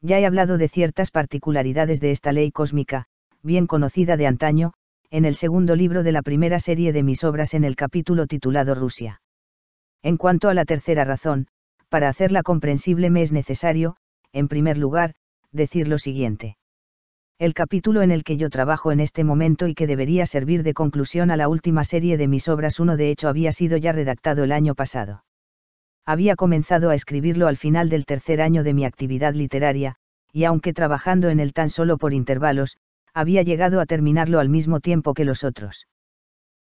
Ya he hablado de ciertas particularidades de esta ley cósmica, bien conocida de antaño, en el segundo libro de la primera serie de mis obras en el capítulo titulado Rusia. En cuanto a la tercera razón, para hacerla comprensible me es necesario, en primer lugar, decir lo siguiente. El capítulo en el que yo trabajo en este momento y que debería servir de conclusión a la última serie de mis obras, uno de hecho había sido ya redactado el año pasado. Había comenzado a escribirlo al final del tercer año de mi actividad literaria, y aunque trabajando en él tan solo por intervalos, había llegado a terminarlo al mismo tiempo que los otros.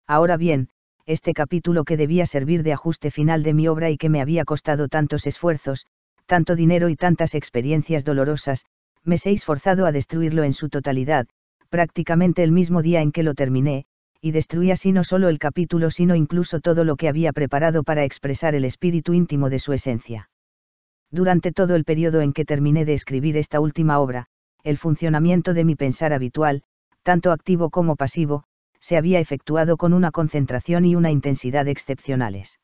Ahora bien, este capítulo que debía servir de ajuste final de mi obra y que me había costado tantos esfuerzos, tanto dinero y tantas experiencias dolorosas, me sé forzado a destruirlo en su totalidad, prácticamente el mismo día en que lo terminé, y destruí así no solo el capítulo sino incluso todo lo que había preparado para expresar el espíritu íntimo de su esencia. Durante todo el periodo en que terminé de escribir esta última obra, el funcionamiento de mi pensar habitual, tanto activo como pasivo, se había efectuado con una concentración y una intensidad excepcionales.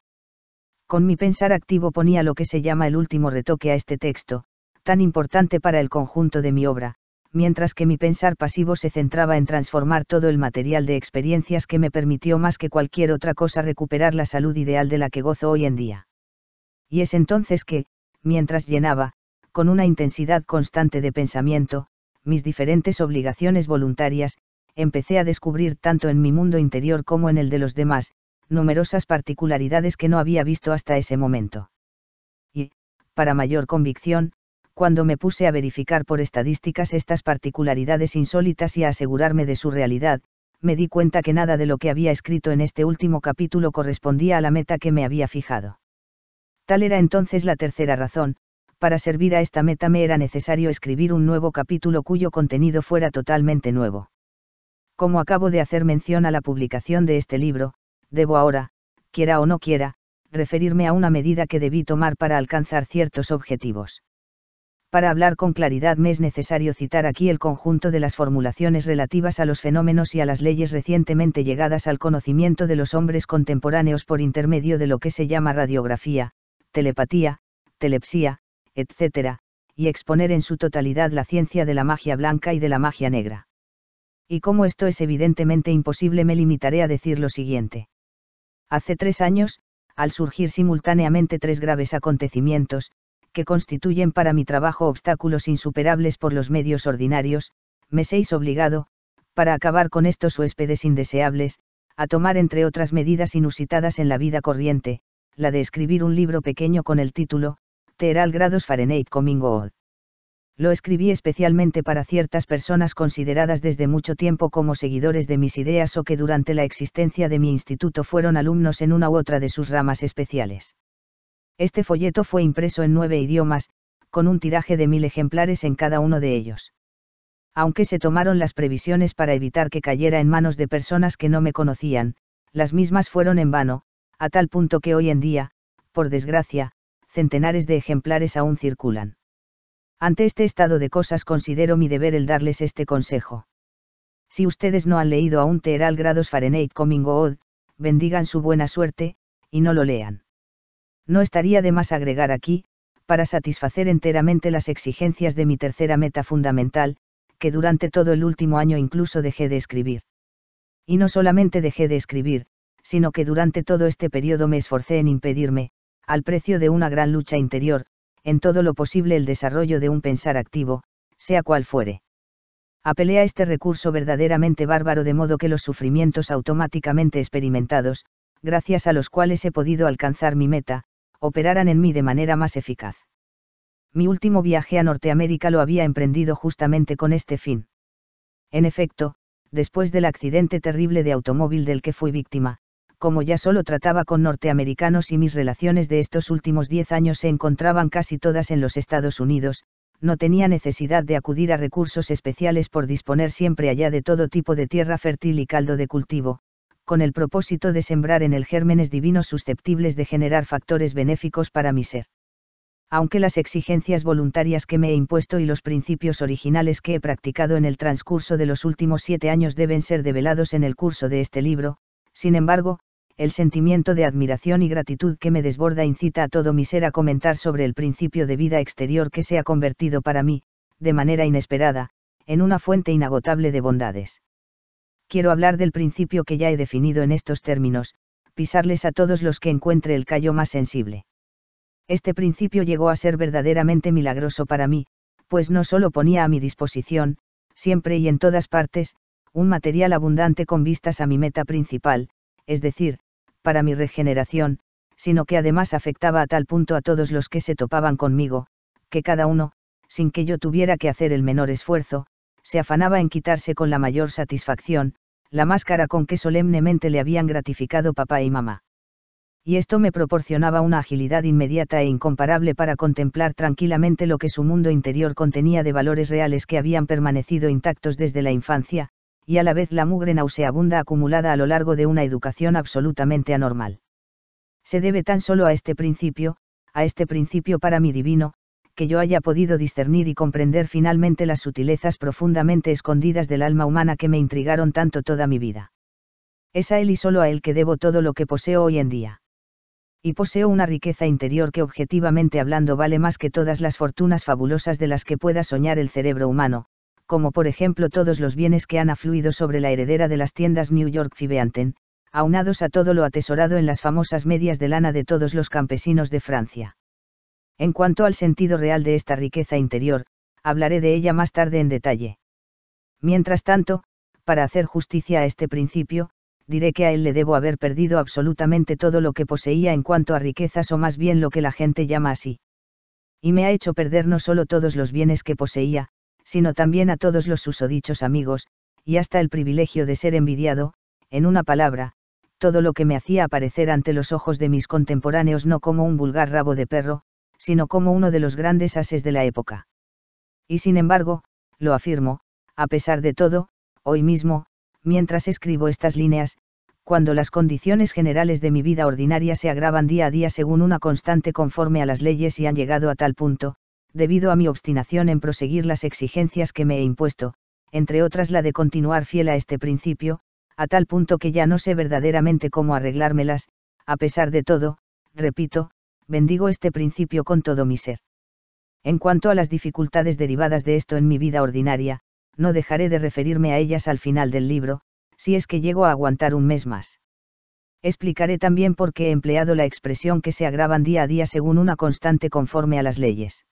Con mi pensar activo ponía lo que se llama el último retoque a este texto, tan importante para el conjunto de mi obra, mientras que mi pensar pasivo se centraba en transformar todo el material de experiencias que me permitió más que cualquier otra cosa recuperar la salud ideal de la que gozo hoy en día. Y es entonces que, mientras llenaba, con una intensidad constante de pensamiento, mis diferentes obligaciones voluntarias, empecé a descubrir tanto en mi mundo interior como en el de los demás, numerosas particularidades que no había visto hasta ese momento. Y, para mayor convicción, cuando me puse a verificar por estadísticas estas particularidades insólitas y a asegurarme de su realidad, me di cuenta que nada de lo que había escrito en este último capítulo correspondía a la meta que me había fijado. Tal era entonces la tercera razón: para servir a esta meta me era necesario escribir un nuevo capítulo cuyo contenido fuera totalmente nuevo. Como acabo de hacer mención a la publicación de este libro, debo ahora, quiera o no quiera, referirme a una medida que debí tomar para alcanzar ciertos objetivos. Para hablar con claridad me es necesario citar aquí el conjunto de las formulaciones relativas a los fenómenos y a las leyes recientemente llegadas al conocimiento de los hombres contemporáneos por intermedio de lo que se llama radiografía, telepatía, telepsía, etc., y exponer en su totalidad la ciencia de la magia blanca y de la magia negra. Y como esto es evidentemente imposible, me limitaré a decir lo siguiente. Hace 3 años, al surgir simultáneamente 3 graves acontecimientos, que constituyen para mi trabajo obstáculos insuperables por los medios ordinarios, me seis obligado, para acabar con estos huéspedes indeseables, a tomar entre otras medidas inusitadas en la vida corriente, la de escribir un libro pequeño con el título, Teheral grados Fahrenheit Coming Out. Lo escribí especialmente para ciertas personas consideradas desde mucho tiempo como seguidores de mis ideas o que durante la existencia de mi instituto fueron alumnos en una u otra de sus ramas especiales. Este folleto fue impreso en 9 idiomas, con un tiraje de 1000 ejemplares en cada uno de ellos. Aunque se tomaron las previsiones para evitar que cayera en manos de personas que no me conocían, las mismas fueron en vano, a tal punto que hoy en día, por desgracia, centenares de ejemplares aún circulan. Ante este estado de cosas considero mi deber el darles este consejo. Si ustedes no han leído aún Teheral grados Fahrenheit Coming Out, bendigan su buena suerte, y no lo lean. No estaría de más agregar aquí, para satisfacer enteramente las exigencias de mi tercera meta fundamental, que durante todo el último año incluso dejé de escribir. Y no solamente dejé de escribir, sino que durante todo este periodo me esforcé en impedirme, al precio de una gran lucha interior, en todo lo posible el desarrollo de un pensar activo, sea cual fuere. Apelé a este recurso verdaderamente bárbaro de modo que los sufrimientos automáticamente experimentados, gracias a los cuales he podido alcanzar mi meta, operaran en mí de manera más eficaz. Mi último viaje a Norteamérica lo había emprendido justamente con este fin. En efecto, después del accidente terrible de automóvil del que fui víctima, como ya solo trataba con norteamericanos y mis relaciones de estos últimos 10 años se encontraban casi todas en los Estados Unidos, no tenía necesidad de acudir a recursos especiales por disponer siempre allá de todo tipo de tierra fértil y caldo de cultivo, con el propósito de sembrar en él gérmenes divinos susceptibles de generar factores benéficos para mi ser. Aunque las exigencias voluntarias que me he impuesto y los principios originales que he practicado en el transcurso de los últimos 7 años deben ser develados en el curso de este libro, sin embargo, el sentimiento de admiración y gratitud que me desborda incita a todo mi ser a comentar sobre el principio de vida exterior que se ha convertido para mí, de manera inesperada, en una fuente inagotable de bondades. Quiero hablar del principio que ya he definido en estos términos, pisarles a todos los que encuentre el callo más sensible. Este principio llegó a ser verdaderamente milagroso para mí, pues no solo ponía a mi disposición, siempre y en todas partes, un material abundante con vistas a mi meta principal, es decir, para mi regeneración, sino que además afectaba a tal punto a todos los que se topaban conmigo, que cada uno, sin que yo tuviera que hacer el menor esfuerzo, se afanaba en quitarse con la mayor satisfacción, la máscara con que solemnemente le habían gratificado papá y mamá. Y esto me proporcionaba una agilidad inmediata e incomparable para contemplar tranquilamente lo que su mundo interior contenía de valores reales que habían permanecido intactos desde la infancia, y a la vez la mugre nauseabunda acumulada a lo largo de una educación absolutamente anormal. Se debe tan solo a este principio para mí divino, que yo haya podido discernir y comprender finalmente las sutilezas profundamente escondidas del alma humana que me intrigaron tanto toda mi vida. Es a él y solo a él que debo todo lo que poseo hoy en día. Y poseo una riqueza interior que objetivamente hablando vale más que todas las fortunas fabulosas de las que pueda soñar el cerebro humano, como por ejemplo todos los bienes que han afluido sobre la heredera de las tiendas New York Fibeanten, aunados a todo lo atesorado en las famosas medias de lana de todos los campesinos de Francia. En cuanto al sentido real de esta riqueza interior, hablaré de ella más tarde en detalle. Mientras tanto, para hacer justicia a este principio, diré que a él le debo haber perdido absolutamente todo lo que poseía en cuanto a riquezas o más bien lo que la gente llama así. Y me ha hecho perder no solo todos los bienes que poseía, sino también a todos los susodichos amigos, y hasta el privilegio de ser envidiado, en una palabra, todo lo que me hacía aparecer ante los ojos de mis contemporáneos no como un vulgar rabo de perro, sino como uno de los grandes ases de la época. Y sin embargo, lo afirmo, a pesar de todo, hoy mismo, mientras escribo estas líneas, cuando las condiciones generales de mi vida ordinaria se agravan día a día según una constante conforme a las leyes y han llegado a tal punto, debido a mi obstinación en proseguir las exigencias que me he impuesto, entre otras la de continuar fiel a este principio, a tal punto que ya no sé verdaderamente cómo arreglármelas, a pesar de todo, repito, bendigo este principio con todo mi ser. En cuanto a las dificultades derivadas de esto en mi vida ordinaria, no dejaré de referirme a ellas al final del libro, si es que llego a aguantar un mes más. Explicaré también por qué he empleado la expresión que se agravan día a día según una constante conforme a las leyes.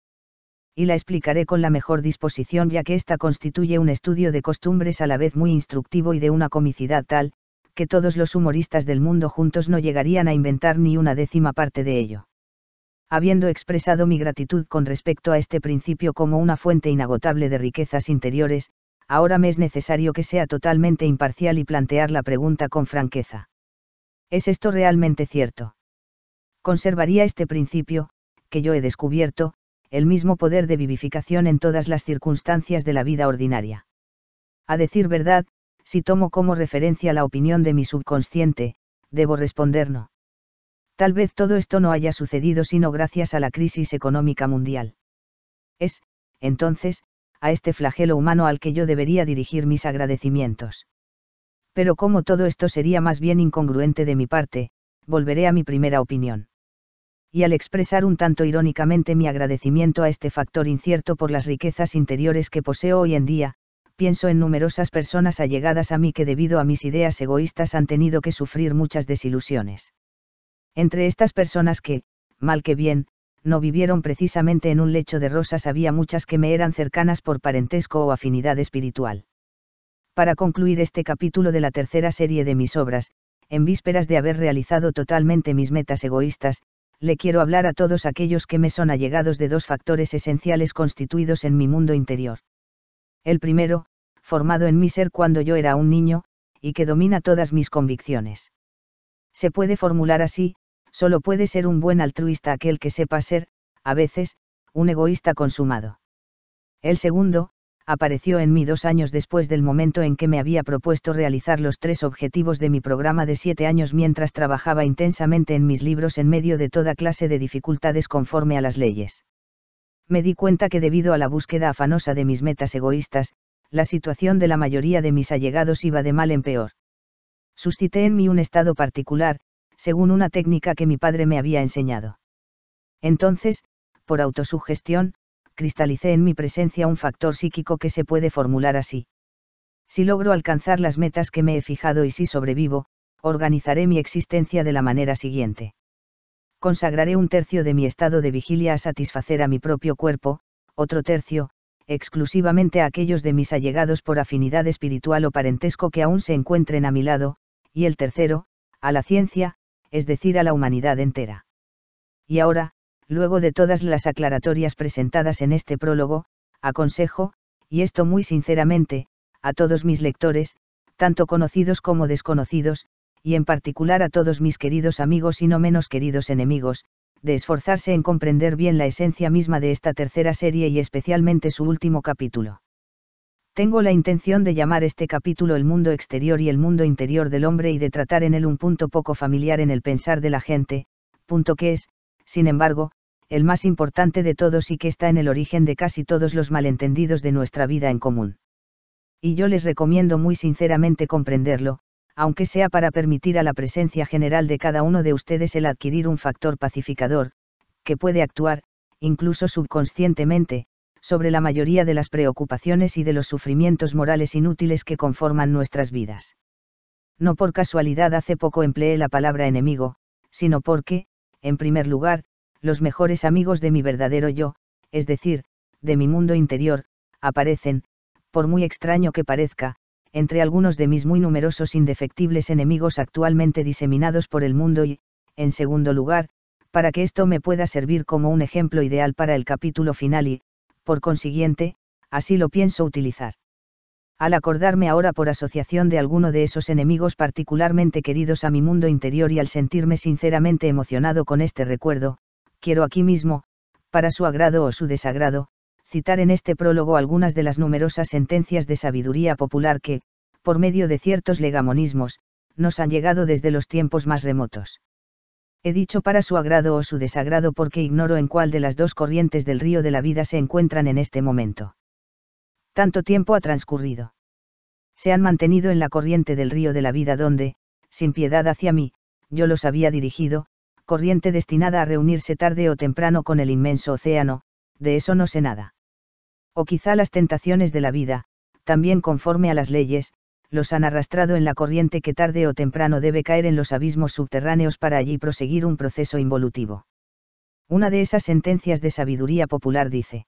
Y la explicaré con la mejor disposición ya que ésta constituye un estudio de costumbres a la vez muy instructivo y de una comicidad tal, que todos los humoristas del mundo juntos no llegarían a inventar ni una décima parte de ello. Habiendo expresado mi gratitud con respecto a este principio como una fuente inagotable de riquezas interiores, ahora me es necesario que sea totalmente imparcial y plantear la pregunta con franqueza. ¿Es esto realmente cierto? ¿Conservaría este principio, que yo he descubierto, el mismo poder de vivificación en todas las circunstancias de la vida ordinaria? A decir verdad, si tomo como referencia la opinión de mi subconsciente, debo responder no. Tal vez todo esto no haya sucedido sino gracias a la crisis económica mundial. Es, entonces, a este flagelo humano al que yo debería dirigir mis agradecimientos. Pero como todo esto sería más bien incongruente de mi parte, volveré a mi primera opinión. Y al expresar un tanto irónicamente mi agradecimiento a este factor incierto por las riquezas interiores que poseo hoy en día, pienso en numerosas personas allegadas a mí que debido a mis ideas egoístas han tenido que sufrir muchas desilusiones. Entre estas personas que, mal que bien, no vivieron precisamente en un lecho de rosas, había muchas que me eran cercanas por parentesco o afinidad espiritual. Para concluir este capítulo de la tercera serie de mis obras, en vísperas de haber realizado totalmente mis metas egoístas, le quiero hablar a todos aquellos que me son allegados de dos factores esenciales constituidos en mi mundo interior. El primero, formado en mi ser cuando yo era un niño, y que domina todas mis convicciones. Se puede formular así: solo puede ser un buen altruista aquel que sepa ser, a veces, un egoísta consumado. El segundo, apareció en mí 2 años después del momento en que me había propuesto realizar los 3 objetivos de mi programa de 7 años mientras trabajaba intensamente en mis libros en medio de toda clase de dificultades conforme a las leyes. Me di cuenta que debido a la búsqueda afanosa de mis metas egoístas, la situación de la mayoría de mis allegados iba de mal en peor. Suscité en mí un estado particular, según una técnica que mi padre me había enseñado. Entonces, por autosugestión, cristalicé en mi presencia un factor psíquico que se puede formular así: si logro alcanzar las metas que me he fijado y si sobrevivo, organizaré mi existencia de la manera siguiente. Consagraré 1/3 de mi estado de vigilia a satisfacer a mi propio cuerpo, otro tercio, exclusivamente a aquellos de mis allegados por afinidad espiritual o parentesco que aún se encuentren a mi lado, y el tercero, a la ciencia, es decir, a la humanidad entera. Y ahora, luego de todas las aclaratorias presentadas en este prólogo, aconsejo, y esto muy sinceramente, a todos mis lectores, tanto conocidos como desconocidos, y en particular a todos mis queridos amigos y no menos queridos enemigos, de esforzarse en comprender bien la esencia misma de esta tercera serie y especialmente su último capítulo. Tengo la intención de llamar este capítulo el mundo exterior y el mundo interior del hombre y de tratar en él un punto poco familiar en el pensar de la gente, punto que es, sin embargo, el más importante de todos y que está en el origen de casi todos los malentendidos de nuestra vida en común. Y yo les recomiendo muy sinceramente comprenderlo, aunque sea para permitir a la presencia general de cada uno de ustedes el adquirir un factor pacificador, que puede actuar, incluso subconscientemente, sobre la mayoría de las preocupaciones y de los sufrimientos morales inútiles que conforman nuestras vidas. No por casualidad hace poco empleé la palabra enemigo, sino porque, en primer lugar, los mejores amigos de mi verdadero yo, es decir, de mi mundo interior, aparecen, por muy extraño que parezca, entre algunos de mis muy numerosos indefectibles enemigos actualmente diseminados por el mundo y, en segundo lugar, para que esto me pueda servir como un ejemplo ideal para el capítulo final y, por consiguiente, así lo pienso utilizar. Al acordarme ahora por asociación de alguno de esos enemigos particularmente queridos a mi mundo interior y al sentirme sinceramente emocionado con este recuerdo, quiero aquí mismo, para su agrado o su desagrado, citar en este prólogo algunas de las numerosas sentencias de sabiduría popular que, por medio de ciertos legamonismos, nos han llegado desde los tiempos más remotos. He dicho para su agrado o su desagrado porque ignoro en cuál de las dos corrientes del río de la vida se encuentran en este momento. Tanto tiempo ha transcurrido. Se han mantenido en la corriente del río de la vida donde, sin piedad hacia mí, yo los había dirigido, corriente destinada a reunirse tarde o temprano con el inmenso océano, de eso no sé nada. O quizá las tentaciones de la vida, también conforme a las leyes, los han arrastrado en la corriente que tarde o temprano debe caer en los abismos subterráneos para allí proseguir un proceso involutivo. Una de esas sentencias de sabiduría popular dice: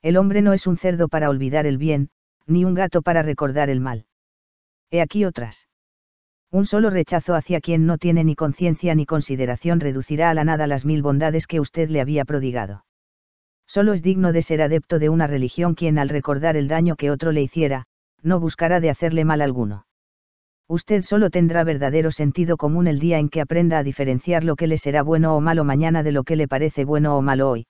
el hombre no es un cerdo para olvidar el bien, ni un gato para recordar el mal. He aquí otras. Un solo rechazo hacia quien no tiene ni conciencia ni consideración reducirá a la nada las 1000 bondades que usted le había prodigado. Solo es digno de ser adepto de una religión quien al recordar el daño que otro le hiciera, no buscará de hacerle mal alguno. Usted solo tendrá verdadero sentido común el día en que aprenda a diferenciar lo que le será bueno o malo mañana de lo que le parece bueno o malo hoy.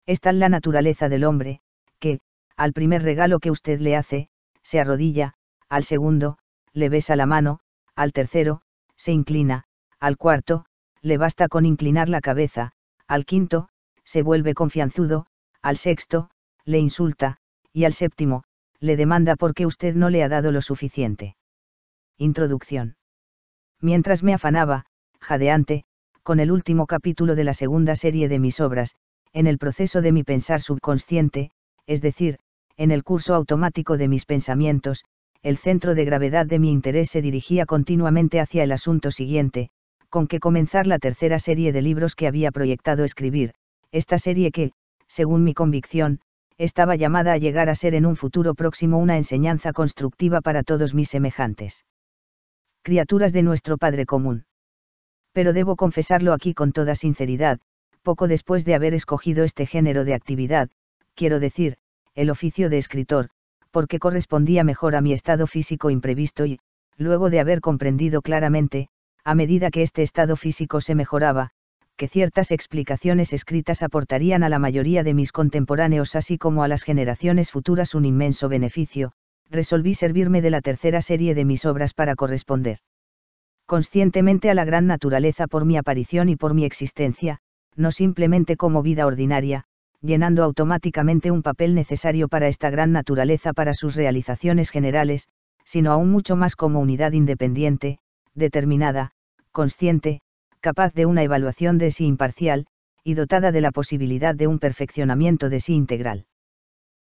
Es tal la naturaleza del hombre, que, al primer regalo que usted le hace, se arrodilla, al segundo, le besa la mano, al tercero, se inclina, al cuarto, le basta con inclinar la cabeza, al quinto, se vuelve confianzudo, al sexto, le insulta, y al séptimo, le demanda por qué usted no le ha dado lo suficiente. Introducción. Mientras me afanaba, jadeante, con el último capítulo de la segunda serie de mis obras, en el proceso de mi pensar subconsciente, es decir, en el curso automático de mis pensamientos, el centro de gravedad de mi interés se dirigía continuamente hacia el asunto siguiente, con que comenzar la tercera serie de libros que había proyectado escribir, esta serie que, según mi convicción, estaba llamada a llegar a ser en un futuro próximo una enseñanza constructiva para todos mis semejantes. Criaturas de nuestro Padre común. Pero debo confesarlo aquí con toda sinceridad, poco después de haber escogido este género de actividad, quiero decir, el oficio de escritor, porque correspondía mejor a mi estado físico imprevisto y, luego de haber comprendido claramente, a medida que este estado físico se mejoraba, que ciertas explicaciones escritas aportarían a la mayoría de mis contemporáneos así como a las generaciones futuras un inmenso beneficio, resolví servirme de la tercera serie de mis obras para corresponder conscientemente a la gran naturaleza por mi aparición y por mi existencia, no simplemente como vida ordinaria, llenando automáticamente un papel necesario para esta gran naturaleza para sus realizaciones generales, sino aún mucho más como unidad independiente, determinada, consciente, capaz de una evaluación de sí imparcial, y dotada de la posibilidad de un perfeccionamiento de sí integral.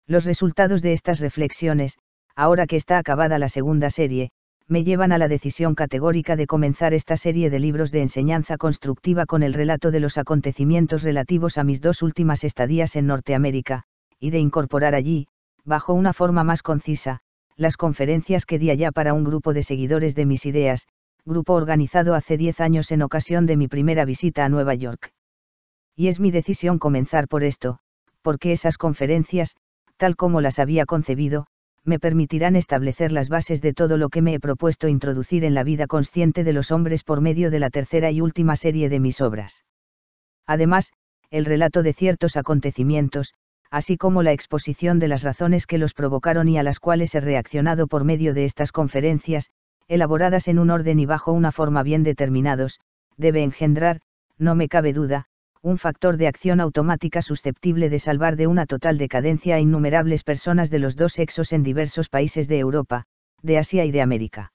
Los resultados de estas reflexiones, ahora que está acabada la segunda serie, me llevan a la decisión categórica de comenzar esta serie de libros de enseñanza constructiva con el relato de los acontecimientos relativos a mis dos últimas estadías en Norteamérica, y de incorporar allí, bajo una forma más concisa, las conferencias que di allá para un grupo de seguidores de mis ideas, grupo organizado hace 10 años en ocasión de mi primera visita a Nueva York. Y es mi decisión comenzar por esto, porque esas conferencias, tal como las había concebido, me permitirán establecer las bases de todo lo que me he propuesto introducir en la vida consciente de los hombres por medio de la tercera y última serie de mis obras. Además, el relato de ciertos acontecimientos, así como la exposición de las razones que los provocaron y a las cuales he reaccionado por medio de estas conferencias, elaboradas en un orden y bajo una forma bien determinados, debe engendrar, no me cabe duda, un factor de acción automática susceptible de salvar de una total decadencia a innumerables personas de los dos sexos en diversos países de Europa, de Asia y de América.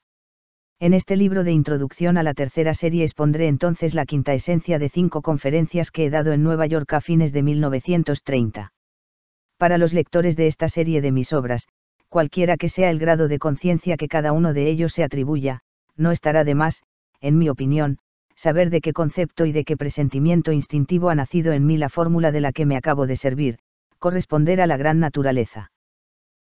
En este libro de introducción a la tercera serie expondré entonces la quinta esencia de 5 conferencias que he dado en Nueva York a fines de 1930. Para los lectores de esta serie de mis obras, cualquiera que sea el grado de conciencia que cada uno de ellos se atribuya, no estará de más, en mi opinión, saber de qué concepto y de qué presentimiento instintivo ha nacido en mí la fórmula de la que me acabo de servir, corresponder a la gran naturaleza.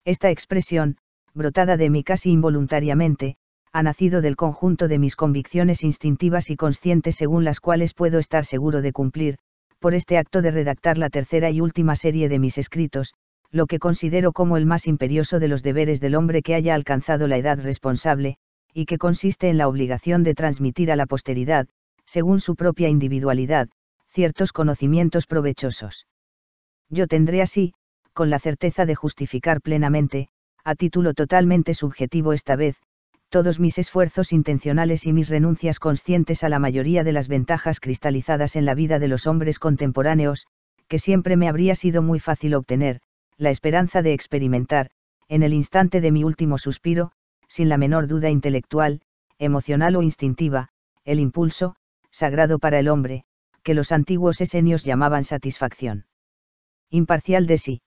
Esta expresión, brotada de mí casi involuntariamente, ha nacido del conjunto de mis convicciones instintivas y conscientes según las cuales puedo estar seguro de cumplir, por este acto de redactar la tercera y última serie de mis escritos, lo que considero como el más imperioso de los deberes del hombre que haya alcanzado la edad responsable, y que consiste en la obligación de transmitir a la posteridad, según su propia individualidad, ciertos conocimientos provechosos. Yo tendré así, con la certeza de justificar plenamente, a título totalmente subjetivo esta vez, todos mis esfuerzos intencionales y mis renuncias conscientes a la mayoría de las ventajas cristalizadas en la vida de los hombres contemporáneos, que siempre me habría sido muy fácil obtener, la esperanza de experimentar, en el instante de mi último suspiro, sin la menor duda intelectual, emocional o instintiva, el impulso, sagrado para el hombre, que los antiguos esenios llamaban satisfacción imparcial de sí.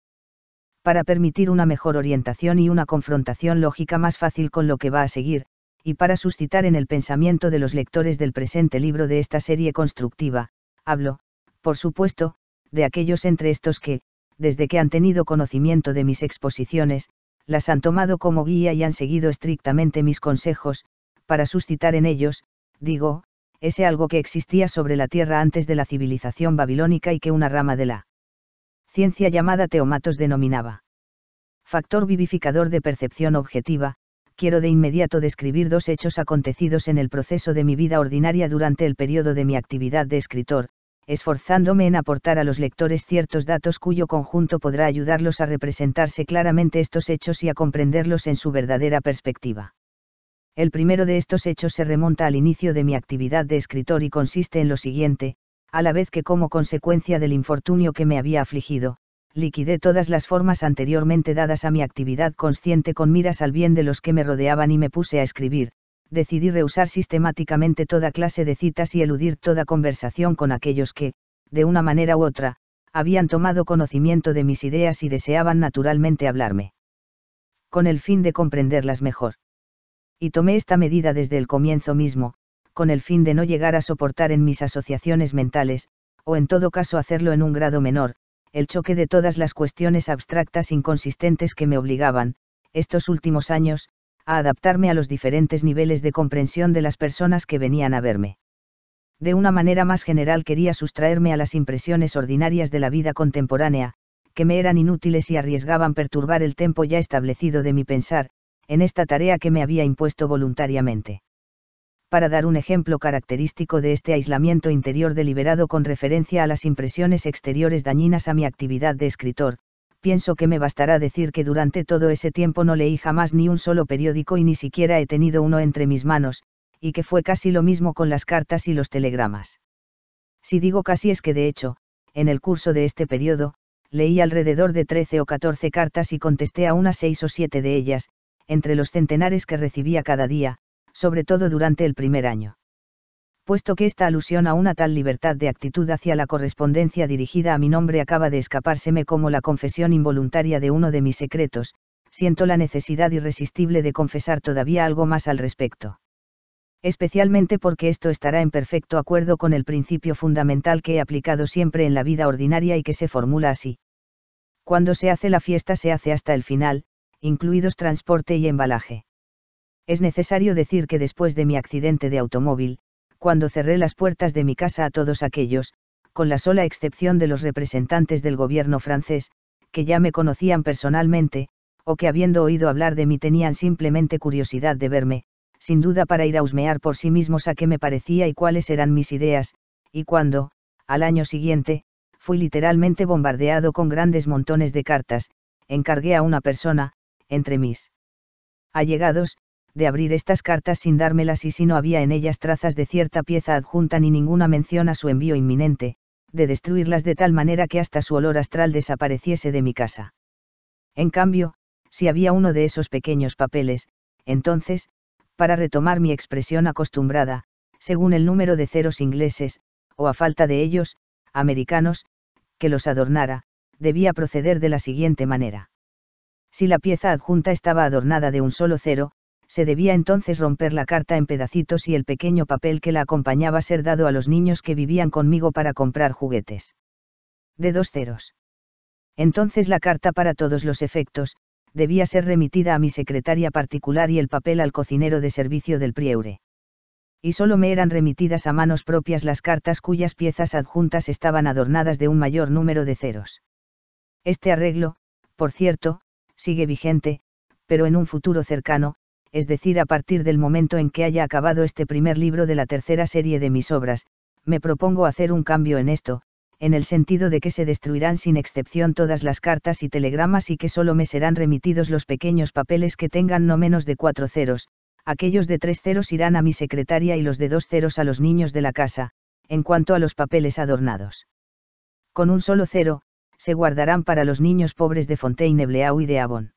Para permitir una mejor orientación y una confrontación lógica más fácil con lo que va a seguir, y para suscitar en el pensamiento de los lectores del presente libro de esta serie constructiva, hablo, por supuesto, de aquellos entre estos que, desde que han tenido conocimiento de mis exposiciones, las han tomado como guía y han seguido estrictamente mis consejos, para suscitar en ellos, digo, ese algo que existía sobre la tierra antes de la civilización babilónica y que una rama de la ciencia llamada teomatos denominaba. Factor vivificador de percepción objetiva, quiero de inmediato describir 2 hechos acontecidos en el proceso de mi vida ordinaria durante el periodo de mi actividad de escritor, esforzándome en aportar a los lectores ciertos datos cuyo conjunto podrá ayudarlos a representarse claramente estos hechos y a comprenderlos en su verdadera perspectiva. El primero de estos hechos se remonta al inicio de mi actividad de escritor y consiste en lo siguiente: a la vez que como consecuencia del infortunio que me había afligido, liquidé todas las formas anteriormente dadas a mi actividad consciente con miras al bien de los que me rodeaban y me puse a escribir, decidí rehusar sistemáticamente toda clase de citas y eludir toda conversación con aquellos que, de una manera u otra, habían tomado conocimiento de mis ideas y deseaban naturalmente hablarme, con el fin de comprenderlas mejor. Y tomé esta medida desde el comienzo mismo, con el fin de no llegar a soportar en mis asociaciones mentales, o en todo caso hacerlo en un grado menor, el choque de todas las cuestiones abstractas inconsistentes que me obligaban, estos últimos años, a adaptarme a los diferentes niveles de comprensión de las personas que venían a verme. De una manera más general quería sustraerme a las impresiones ordinarias de la vida contemporánea, que me eran inútiles y arriesgaban perturbar el tempo ya establecido de mi pensar, en esta tarea que me había impuesto voluntariamente. Para dar un ejemplo característico de este aislamiento interior deliberado con referencia a las impresiones exteriores dañinas a mi actividad de escritor, pienso que me bastará decir que durante todo ese tiempo no leí jamás ni un solo periódico y ni siquiera he tenido uno entre mis manos, y que fue casi lo mismo con las cartas y los telegramas. Si digo casi es que de hecho, en el curso de este periodo, leí alrededor de 13 o 14 cartas y contesté a unas 6 o 7 de ellas, entre los centenares que recibía cada día, sobre todo durante el primer año. Puesto que esta alusión a una tal libertad de actitud hacia la correspondencia dirigida a mi nombre acaba de escapárseme como la confesión involuntaria de uno de mis secretos, siento la necesidad irresistible de confesar todavía algo más al respecto. Especialmente porque esto estará en perfecto acuerdo con el principio fundamental que he aplicado siempre en la vida ordinaria y que se formula así: cuando se hace la fiesta se hace hasta el final, incluidos transporte y embalaje. Es necesario decir que después de mi accidente de automóvil, cuando cerré las puertas de mi casa a todos aquellos, con la sola excepción de los representantes del gobierno francés, que ya me conocían personalmente, o que habiendo oído hablar de mí tenían simplemente curiosidad de verme, sin duda para ir a husmear por sí mismos a qué me parecía y cuáles eran mis ideas, y cuando, al año siguiente, fui literalmente bombardeado con grandes montones de cartas, encargué a una persona, entre mis allegados, de abrir estas cartas sin dármelas y si no había en ellas trazas de cierta pieza adjunta ni ninguna mención a su envío inminente, de destruirlas de tal manera que hasta su olor astral desapareciese de mi casa. En cambio, si había uno de esos pequeños papeles, entonces, para retomar mi expresión acostumbrada, según el número de ceros ingleses, o a falta de ellos, americanos, que los adornara, debía proceder de la siguiente manera. Si la pieza adjunta estaba adornada de un solo cero, se debía entonces romper la carta en pedacitos y el pequeño papel que la acompañaba ser dado a los niños que vivían conmigo para comprar juguetes. De 2 ceros. Entonces la carta para todos los efectos, debía ser remitida a mi secretaria particular y el papel al cocinero de servicio del prieure. Y solo me eran remitidas a manos propias las cartas cuyas piezas adjuntas estaban adornadas de un mayor número de ceros. Este arreglo, por cierto, sigue vigente, pero en un futuro cercano, es decir, a partir del momento en que haya acabado este primer libro de la tercera serie de mis obras, me propongo hacer un cambio en esto, en el sentido de que se destruirán sin excepción todas las cartas y telegramas y que solo me serán remitidos los pequeños papeles que tengan no menos de 4 ceros, aquellos de 3 ceros irán a mi secretaria y los de 2 ceros a los niños de la casa, en cuanto a los papeles adornados. Con un solo cero, se guardarán para los niños pobres de Fontainebleau y de Avon.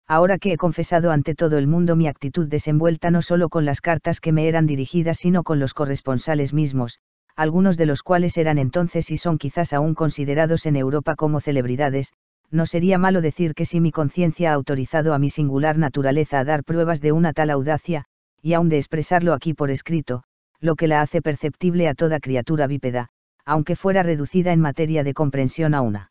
Ahora que he confesado ante todo el mundo mi actitud desenvuelta no solo con las cartas que me eran dirigidas sino con los corresponsales mismos, algunos de los cuales eran entonces y son quizás aún considerados en Europa como celebridades, no sería malo decir que si mi conciencia ha autorizado a mi singular naturaleza a dar pruebas de una tal audacia, y aun de expresarlo aquí por escrito, lo que la hace perceptible a toda criatura bípeda, aunque fuera reducida en materia de comprensión a una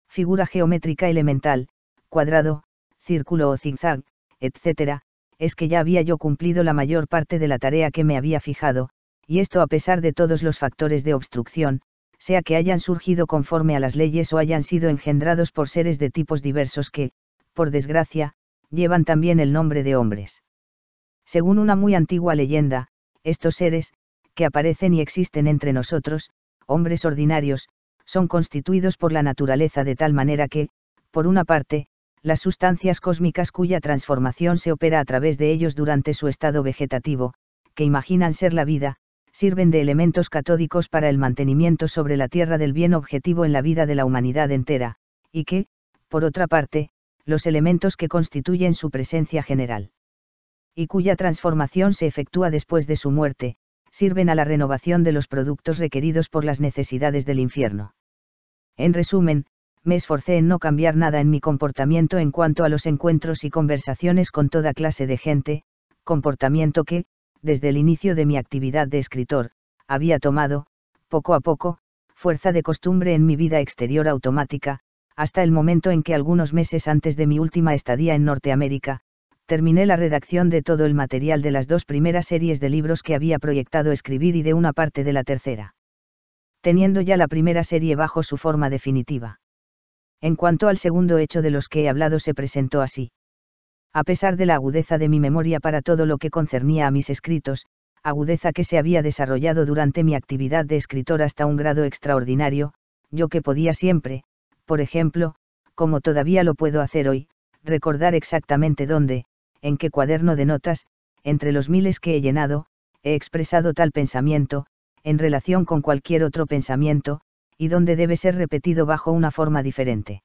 figura geométrica elemental, cuadrado, círculo o zigzag, etc., es que ya había yo cumplido la mayor parte de la tarea que me había fijado, y esto a pesar de todos los factores de obstrucción, sea que hayan surgido conforme a las leyes o hayan sido engendrados por seres de tipos diversos que, por desgracia, llevan también el nombre de hombres. Según una muy antigua leyenda, estos seres, que aparecen y existen entre nosotros, hombres ordinarios, son constituidos por la naturaleza de tal manera que, por una parte, las sustancias cósmicas cuya transformación se opera a través de ellos durante su estado vegetativo, que imaginan ser la vida, sirven de elementos catódicos para el mantenimiento sobre la tierra del bien objetivo en la vida de la humanidad entera, y que, por otra parte, los elementos que constituyen su presencia general, y cuya transformación se efectúa después de su muerte, sirven a la renovación de los productos requeridos por las necesidades del infierno. En resumen, me esforcé en no cambiar nada en mi comportamiento en cuanto a los encuentros y conversaciones con toda clase de gente, comportamiento que, desde el inicio de mi actividad de escritor, había tomado, poco a poco, fuerza de costumbre en mi vida exterior automática, hasta el momento en que algunos meses antes de mi última estadía en Norteamérica, terminé la redacción de todo el material de las 2 primeras series de libros que había proyectado escribir y de una parte de la tercera. Teniendo ya la primera serie bajo su forma definitiva. En cuanto al segundo hecho de los que he hablado, se presentó así. A pesar de la agudeza de mi memoria para todo lo que concernía a mis escritos, agudeza que se había desarrollado durante mi actividad de escritor hasta un grado extraordinario, yo que podía siempre, por ejemplo, como todavía lo puedo hacer hoy, recordar exactamente dónde, en qué cuaderno de notas, entre los miles que he llenado, he expresado tal pensamiento, en relación con cualquier otro pensamiento, y dónde debe ser repetido bajo una forma diferente.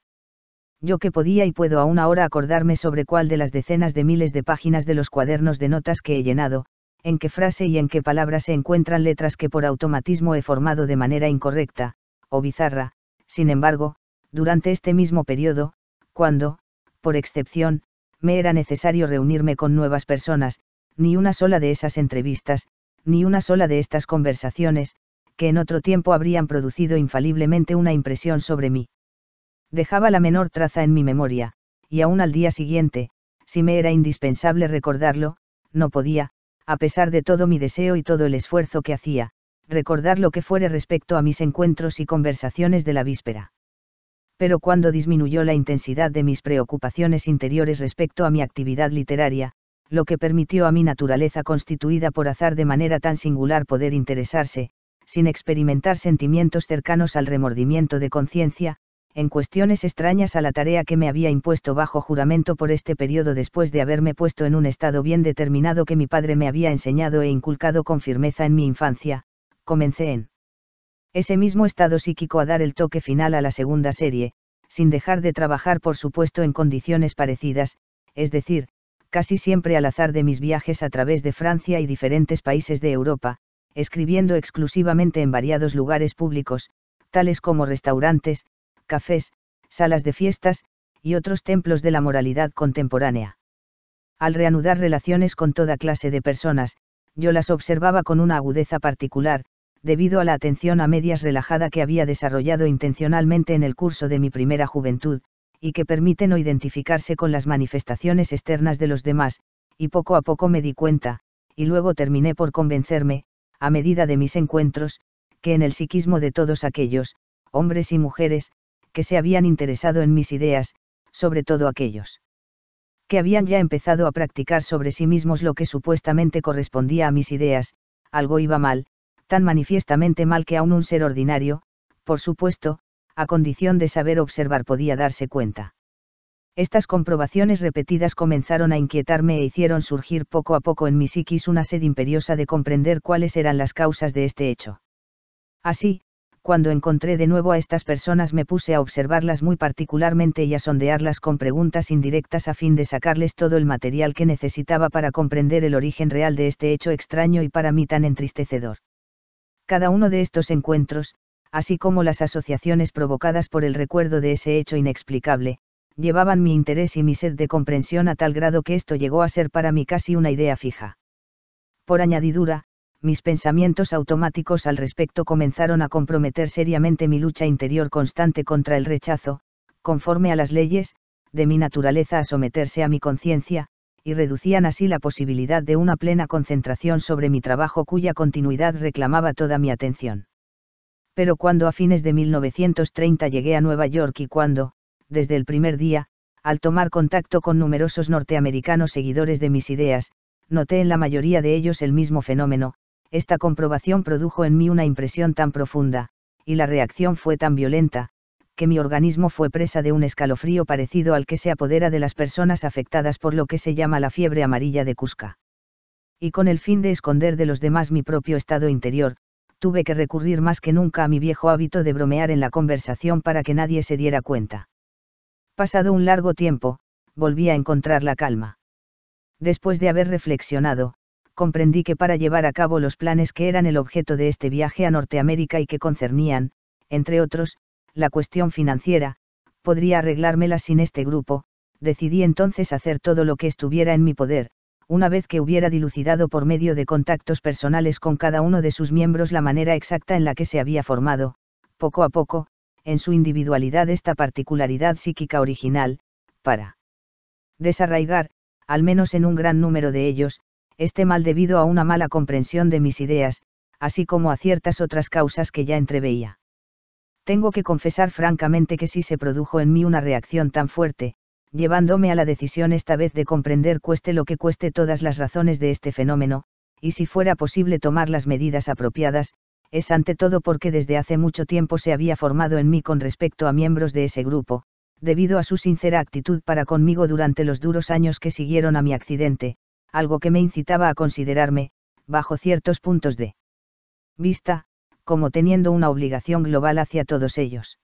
Yo que podía y puedo aún ahora acordarme sobre cuál de las decenas de miles de páginas de los cuadernos de notas que he llenado, en qué frase y en qué palabra se encuentran letras que por automatismo he formado de manera incorrecta, o bizarra. Sin embargo, durante este mismo periodo, cuando, por excepción, me era necesario reunirme con nuevas personas, ni una sola de esas entrevistas, ni una sola de estas conversaciones, que en otro tiempo habrían producido infaliblemente una impresión sobre mí, dejaba la menor traza en mi memoria, y aún al día siguiente, si me era indispensable recordarlo, no podía, a pesar de todo mi deseo y todo el esfuerzo que hacía, recordar lo que fuere respecto a mis encuentros y conversaciones de la víspera. Pero cuando disminuyó la intensidad de mis preocupaciones interiores respecto a mi actividad literaria, lo que permitió a mi naturaleza constituida por azar de manera tan singular poder interesarse, sin experimentar sentimientos cercanos al remordimiento de conciencia, en cuestiones extrañas a la tarea que me había impuesto bajo juramento por este periodo después de haberme puesto en un estado bien determinado que mi padre me había enseñado e inculcado con firmeza en mi infancia, comencé en ese mismo estado psíquico a dar el toque final a la segunda serie, sin dejar de trabajar por supuesto en condiciones parecidas, es decir, casi siempre al azar de mis viajes a través de Francia y diferentes países de Europa, escribiendo exclusivamente en variados lugares públicos, tales como restaurantes, cafés, salas de fiestas, y otros templos de la moralidad contemporánea. Al reanudar relaciones con toda clase de personas, yo las observaba con una agudeza particular, debido a la atención a medias relajada que había desarrollado intencionalmente en el curso de mi primera juventud, y que permite no identificarse con las manifestaciones externas de los demás, y poco a poco me di cuenta, y luego terminé por convencerme, a medida de mis encuentros, que en el psiquismo de todos aquellos, hombres y mujeres, que se habían interesado en mis ideas, sobre todo aquellos que habían ya empezado a practicar sobre sí mismos lo que supuestamente correspondía a mis ideas, algo iba mal, tan manifiestamente mal que aún un ser ordinario, por supuesto, a condición de saber observar podía darse cuenta. Estas comprobaciones repetidas comenzaron a inquietarme e hicieron surgir poco a poco en mi psiquis una sed imperiosa de comprender cuáles eran las causas de este hecho. Así, cuando encontré de nuevo a estas personas me puse a observarlas muy particularmente y a sondearlas con preguntas indirectas a fin de sacarles todo el material que necesitaba para comprender el origen real de este hecho extraño y para mí tan entristecedor. Cada uno de estos encuentros, así como las asociaciones provocadas por el recuerdo de ese hecho inexplicable, llevaban mi interés y mi sed de comprensión a tal grado que esto llegó a ser para mí casi una idea fija. Por añadidura, mis pensamientos automáticos al respecto comenzaron a comprometer seriamente mi lucha interior constante contra el rechazo, conforme a las leyes, de mi naturaleza a someterse a mi conciencia, y reducían así la posibilidad de una plena concentración sobre mi trabajo cuya continuidad reclamaba toda mi atención. Pero cuando a fines de 1930 llegué a Nueva York y cuando, desde el primer día, al tomar contacto con numerosos norteamericanos seguidores de mis ideas, noté en la mayoría de ellos el mismo fenómeno, esta comprobación produjo en mí una impresión tan profunda, y la reacción fue tan violenta, que mi organismo fue presa de un escalofrío parecido al que se apodera de las personas afectadas por lo que se llama la fiebre amarilla de Cusca. Y con el fin de esconder de los demás mi propio estado interior, tuve que recurrir más que nunca a mi viejo hábito de bromear en la conversación para que nadie se diera cuenta. Pasado un largo tiempo, volví a encontrar la calma. Después de haber reflexionado, comprendí que para llevar a cabo los planes que eran el objeto de este viaje a Norteamérica y que concernían, entre otros, la cuestión financiera, podría arreglármela sin este grupo. Decidí entonces hacer todo lo que estuviera en mi poder, una vez que hubiera dilucidado por medio de contactos personales con cada uno de sus miembros la manera exacta en la que se había formado, poco a poco, en su individualidad esta particularidad psíquica original, para desarraigar, al menos en un gran número de ellos, este mal debido a una mala comprensión de mis ideas, así como a ciertas otras causas que ya entreveía. Tengo que confesar francamente que sí se produjo en mí una reacción tan fuerte, llevándome a la decisión esta vez de comprender cueste lo que cueste todas las razones de este fenómeno, y si fuera posible tomar las medidas apropiadas, es ante todo porque desde hace mucho tiempo se había formado en mí con respecto a miembros de ese grupo, debido a su sincera actitud para conmigo durante los duros años que siguieron a mi accidente, algo que me incitaba a considerarme, bajo ciertos puntos de vista, como teniendo una obligación global hacia todos ellos.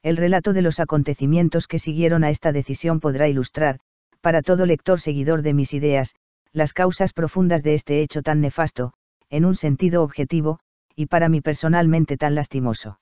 El relato de los acontecimientos que siguieron a esta decisión podrá ilustrar, para todo lector seguidor de mis ideas, las causas profundas de este hecho tan nefasto, en un sentido objetivo, y para mí personalmente tan lastimoso.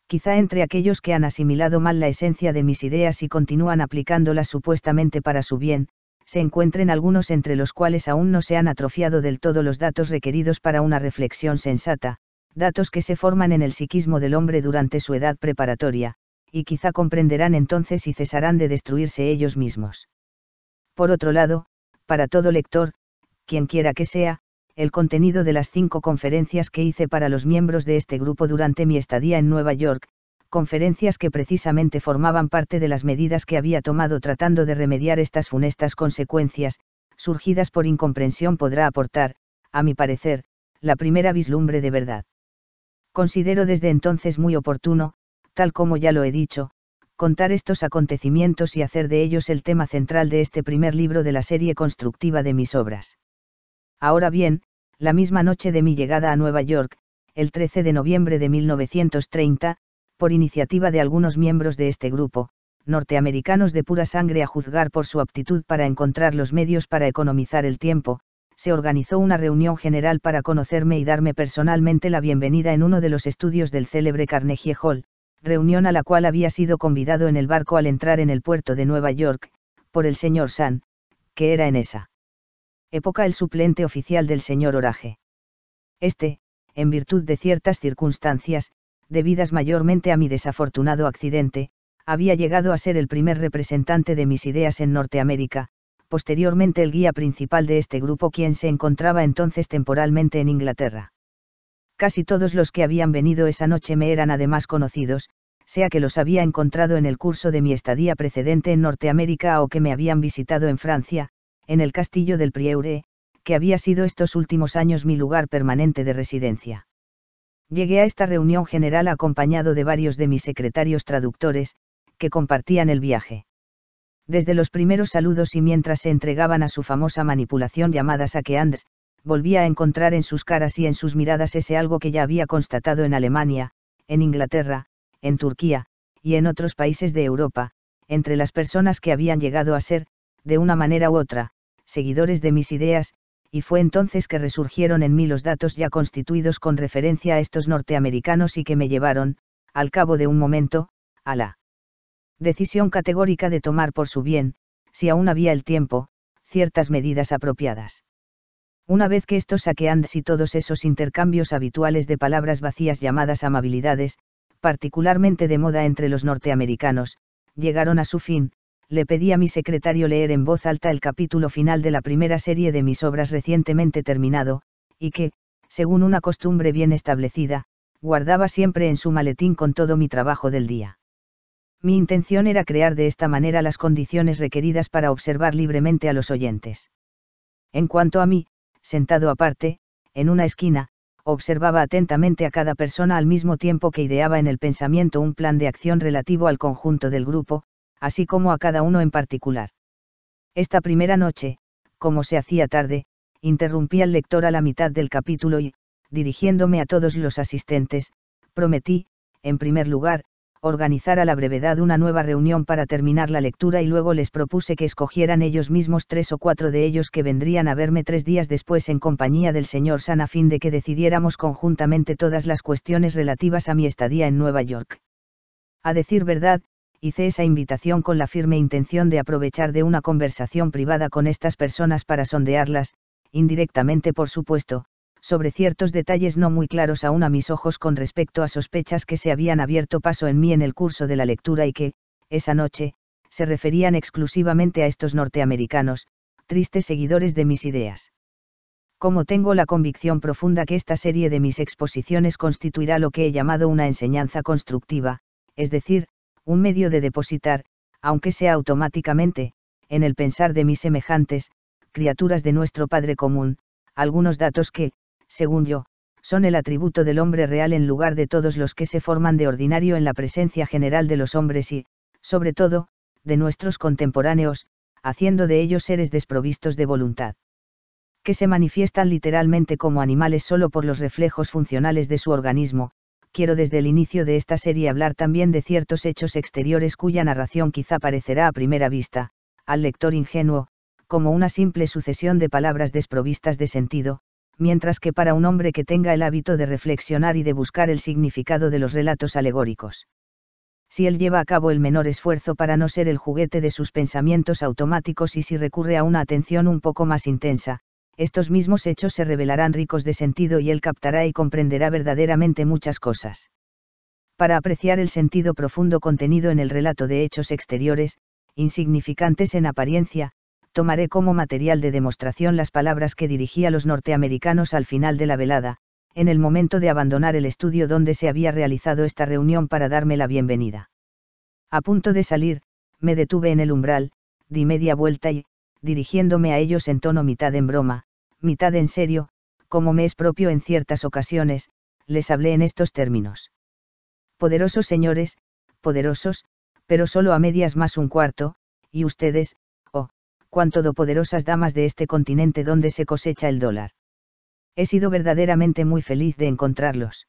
Quizá entre aquellos que han asimilado mal la esencia de mis ideas y continúan aplicándolas supuestamente para su bien, se encuentren algunos entre los cuales aún no se han atrofiado del todo los datos requeridos para una reflexión sensata, datos que se forman en el psiquismo del hombre durante su edad preparatoria, y quizá comprenderán entonces y cesarán de destruirse ellos mismos. Por otro lado, para todo lector, quien quiera que sea, el contenido de las 5 conferencias que hice para los miembros de este grupo durante mi estadía en Nueva York, conferencias que precisamente formaban parte de las medidas que había tomado tratando de remediar estas funestas consecuencias, surgidas por incomprensión, podrá aportar, a mi parecer, la primera vislumbre de verdad. Considero desde entonces muy oportuno, tal como ya lo he dicho, contar estos acontecimientos y hacer de ellos el tema central de este primer libro de la serie constructiva de mis obras. Ahora bien, la misma noche de mi llegada a Nueva York, el 13 de noviembre de 1930, por iniciativa de algunos miembros de este grupo, norteamericanos de pura sangre a juzgar por su aptitud para encontrar los medios para economizar el tiempo, se organizó una reunión general para conocerme y darme personalmente la bienvenida en uno de los estudios del célebre Carnegie Hall, reunión a la cual había sido convidado en el barco al entrar en el puerto de Nueva York, por el señor San, que era en esa época el suplente oficial del señor Orage. Este, en virtud de ciertas circunstancias, debidas mayormente a mi desafortunado accidente, había llegado a ser el primer representante de mis ideas en Norteamérica, posteriormente el guía principal de este grupo, quien se encontraba entonces temporalmente en Inglaterra. Casi todos los que habían venido esa noche me eran además conocidos, sea que los había encontrado en el curso de mi estadía precedente en Norteamérica o que me habían visitado en Francia, en el castillo del Prieuré, que había sido estos últimos años mi lugar permanente de residencia. Llegué a esta reunión general acompañado de varios de mis secretarios traductores, que compartían el viaje. Desde los primeros saludos y mientras se entregaban a su famosa manipulación llamada saque hands, volvía a encontrar en sus caras y en sus miradas ese algo que ya había constatado en Alemania, en Inglaterra, en Turquía, y en otros países de Europa, entre las personas que habían llegado a ser, de una manera u otra, seguidores de mis ideas, y fue entonces que resurgieron en mí los datos ya constituidos con referencia a estos norteamericanos y que me llevaron, al cabo de un momento, a la decisión categórica de tomar por su bien, si aún había el tiempo, ciertas medidas apropiadas. Una vez que estos saqueands y todos esos intercambios habituales de palabras vacías llamadas amabilidades, particularmente de moda entre los norteamericanos, llegaron a su fin, le pedí a mi secretario leer en voz alta el capítulo final de la primera serie de mis obras recientemente terminado, y que, según una costumbre bien establecida, guardaba siempre en su maletín con todo mi trabajo del día. Mi intención era crear de esta manera las condiciones requeridas para observar libremente a los oyentes. En cuanto a mí, sentado aparte, en una esquina, observaba atentamente a cada persona al mismo tiempo que ideaba en el pensamiento un plan de acción relativo al conjunto del grupo, así como a cada uno en particular. Esta primera noche, como se hacía tarde, interrumpí al lector a la mitad del capítulo y, dirigiéndome a todos los asistentes, prometí, en primer lugar, organizar a la brevedad una nueva reunión para terminar la lectura y luego les propuse que escogieran ellos mismos 3 o 4 de ellos que vendrían a verme 3 días después en compañía del señor San a fin de que decidiéramos conjuntamente todas las cuestiones relativas a mi estadía en Nueva York. A decir verdad, hice esa invitación con la firme intención de aprovechar de una conversación privada con estas personas para sondearlas, indirectamente por supuesto, sobre ciertos detalles no muy claros aún a mis ojos con respecto a sospechas que se habían abierto paso en mí en el curso de la lectura y que, esa noche, se referían exclusivamente a estos norteamericanos, tristes seguidores de mis ideas. Como tengo la convicción profunda que esta serie de mis exposiciones constituirá lo que he llamado una enseñanza constructiva, es decir, un medio de depositar, aunque sea automáticamente, en el pensar de mis semejantes, criaturas de nuestro Padre común, algunos datos que, según yo, son el atributo del hombre real en lugar de todos los que se forman de ordinario en la presencia general de los hombres y, sobre todo, de nuestros contemporáneos, haciendo de ellos seres desprovistos de voluntad. Que se manifiestan literalmente como animales solo por los reflejos funcionales de su organismo. Quiero desde el inicio de esta serie hablar también de ciertos hechos exteriores cuya narración quizá parecerá a primera vista, al lector ingenuo, como una simple sucesión de palabras desprovistas de sentido, mientras que para un hombre que tenga el hábito de reflexionar y de buscar el significado de los relatos alegóricos. Si él lleva a cabo el menor esfuerzo para no ser el juguete de sus pensamientos automáticos y si recurre a una atención un poco más intensa, estos mismos hechos se revelarán ricos de sentido y él captará y comprenderá verdaderamente muchas cosas. Para apreciar el sentido profundo contenido en el relato de hechos exteriores, insignificantes en apariencia, tomaré como material de demostración las palabras que dirigí a los norteamericanos al final de la velada, en el momento de abandonar el estudio donde se había realizado esta reunión para darme la bienvenida. A punto de salir, me detuve en el umbral, di media vuelta y, dirigiéndome a ellos en tono mitad en broma, mitad en serio, como me es propio en ciertas ocasiones, les hablé en estos términos. Poderosos señores, poderosos, pero solo a medias más un cuarto, y ustedes, cuán todopoderosas damas de este continente donde se cosecha el dólar. He sido verdaderamente muy feliz de encontrarlos.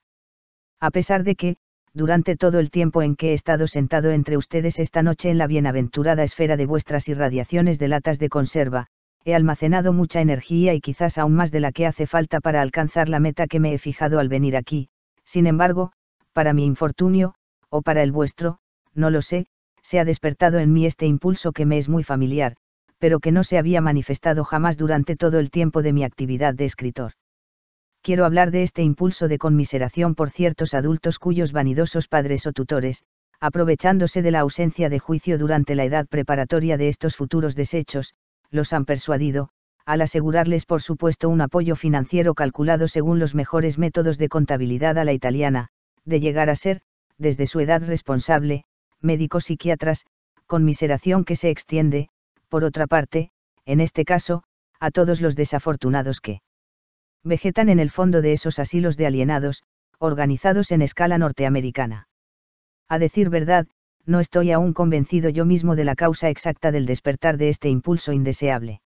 A pesar de que, durante todo el tiempo en que he estado sentado entre ustedes esta noche en la bienaventurada esfera de vuestras irradiaciones de latas de conserva, he almacenado mucha energía y quizás aún más de la que hace falta para alcanzar la meta que me he fijado al venir aquí. Sin embargo, para mi infortunio, o para el vuestro, no lo sé, se ha despertado en mí este impulso que me es muy familiar, pero que no se había manifestado jamás durante todo el tiempo de mi actividad de escritor. Quiero hablar de este impulso de conmiseración por ciertos adultos cuyos vanidosos padres o tutores, aprovechándose de la ausencia de juicio durante la edad preparatoria de estos futuros desechos, los han persuadido, al asegurarles por supuesto un apoyo financiero calculado según los mejores métodos de contabilidad a la italiana, de llegar a ser, desde su edad responsable, médicos psiquiatras, conmiseración que se extiende, por otra parte, en este caso, a todos los desafortunados que vegetan en el fondo de esos asilos de alienados, organizados en escala norteamericana. A decir verdad, no estoy aún convencido yo mismo de la causa exacta del despertar de este impulso indeseable.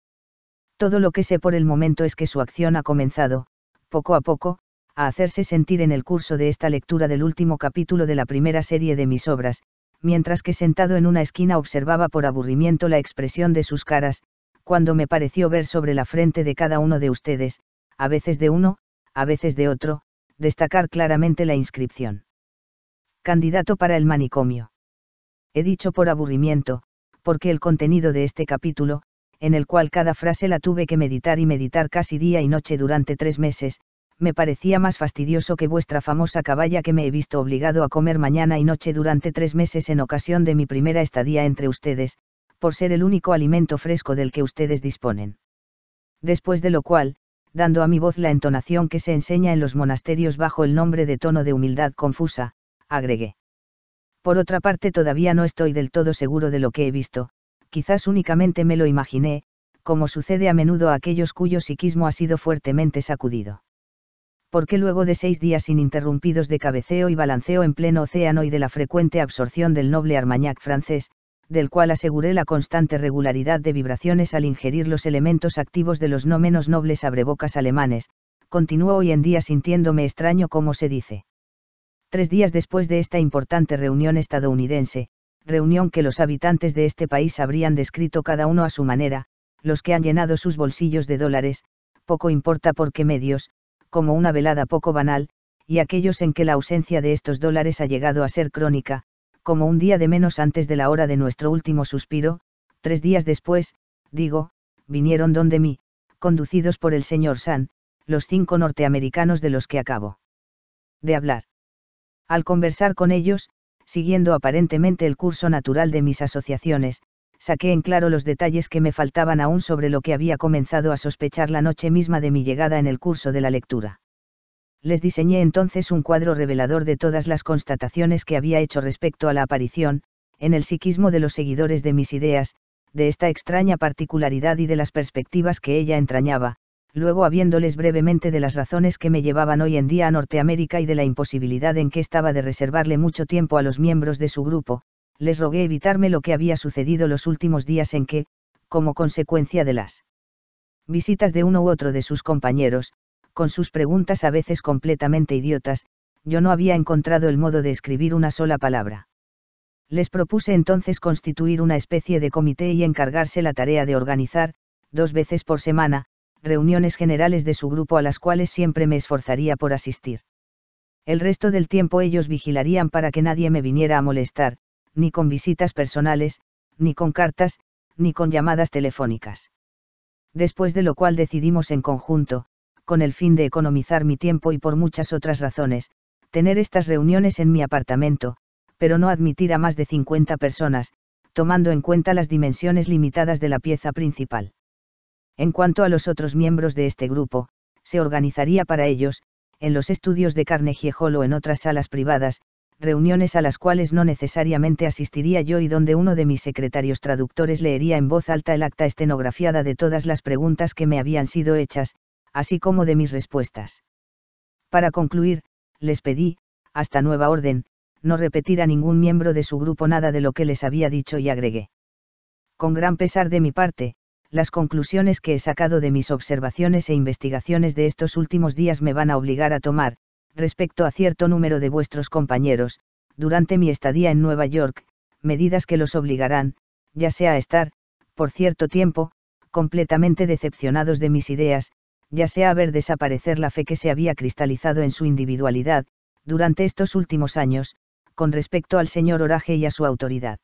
Todo lo que sé por el momento es que su acción ha comenzado, poco a poco, a hacerse sentir en el curso de esta lectura del último capítulo de la primera serie de mis obras, mientras que sentado en una esquina observaba por aburrimiento la expresión de sus caras, cuando me pareció ver sobre la frente de cada uno de ustedes, a veces de uno, a veces de otro, destacar claramente la inscripción. Candidato para el manicomio. He dicho por aburrimiento, porque el contenido de este capítulo, en el cual cada frase la tuve que meditar y meditar casi día y noche durante 3 meses, me parecía más fastidioso que vuestra famosa caballa que me he visto obligado a comer mañana y noche durante 3 meses en ocasión de mi primera estadía entre ustedes, por ser el único alimento fresco del que ustedes disponen. Después de lo cual, dando a mi voz la entonación que se enseña en los monasterios bajo el nombre de tono de humildad confusa, agregué. Por otra parte todavía no estoy del todo seguro de lo que he visto, quizás únicamente me lo imaginé, como sucede a menudo a aquellos cuyo psiquismo ha sido fuertemente sacudido. porque luego de 6 días ininterrumpidos de cabeceo y balanceo en pleno océano y de la frecuente absorción del noble Armagnac francés, del cual aseguré la constante regularidad de vibraciones al ingerir los elementos activos de los no menos nobles abrebocas alemanes, continúo hoy en día sintiéndome extraño como se dice. 3 días después de esta importante reunión estadounidense, reunión que los habitantes de este país habrían descrito cada uno a su manera, los que han llenado sus bolsillos de dólares, poco importa por qué medios, como una velada poco banal, y aquellos en que la ausencia de estos dólares ha llegado a ser crónica, como un día de menos antes de la hora de nuestro último suspiro, 3 días después, digo, vinieron donde mí, conducidos por el señor San, los 5 norteamericanos de los que acabo de hablar. Al conversar con ellos, siguiendo aparentemente el curso natural de mis asociaciones, saqué en claro los detalles que me faltaban aún sobre lo que había comenzado a sospechar la noche misma de mi llegada en el curso de la lectura. Les diseñé entonces un cuadro revelador de todas las constataciones que había hecho respecto a la aparición, en el psiquismo de los seguidores de mis ideas, de esta extraña particularidad y de las perspectivas que ella entrañaba, luego habiéndoles brevemente de las razones que me llevaban hoy en día a Norteamérica y de la imposibilidad en que estaba de reservarle mucho tiempo a los miembros de su grupo, les rogué evitarme lo que había sucedido los últimos días en que, como consecuencia de las visitas de uno u otro de sus compañeros, con sus preguntas a veces completamente idiotas, yo no había encontrado el modo de escribir una sola palabra. Les propuse entonces constituir una especie de comité y encargarse la tarea de organizar, 2 veces por semana, reuniones generales de su grupo a las cuales siempre me esforzaría por asistir. El resto del tiempo ellos vigilarían para que nadie me viniera a molestar, ni con visitas personales, ni con cartas, ni con llamadas telefónicas. Después de lo cual decidimos en conjunto, con el fin de economizar mi tiempo y por muchas otras razones, tener estas reuniones en mi apartamento, pero no admitir a más de 50 personas, tomando en cuenta las dimensiones limitadas de la pieza principal. En cuanto a los otros miembros de este grupo, se organizaría para ellos, en los estudios de Carnegie Hall o en otras salas privadas, reuniones a las cuales no necesariamente asistiría yo y donde uno de mis secretarios traductores leería en voz alta el acta estenografiada de todas las preguntas que me habían sido hechas, así como de mis respuestas. Para concluir, les pedí, hasta nueva orden, no repetir a ningún miembro de su grupo nada de lo que les había dicho y agregué. Con gran pesar de mi parte, las conclusiones que he sacado de mis observaciones e investigaciones de estos últimos días me van a obligar a tomar, respecto a cierto número de vuestros compañeros, durante mi estadía en Nueva York, medidas que los obligarán, ya sea a estar, por cierto tiempo, completamente decepcionados de mis ideas, ya sea a ver desaparecer la fe que se había cristalizado en su individualidad, durante estos últimos años, con respecto al señor Orage y a su autoridad.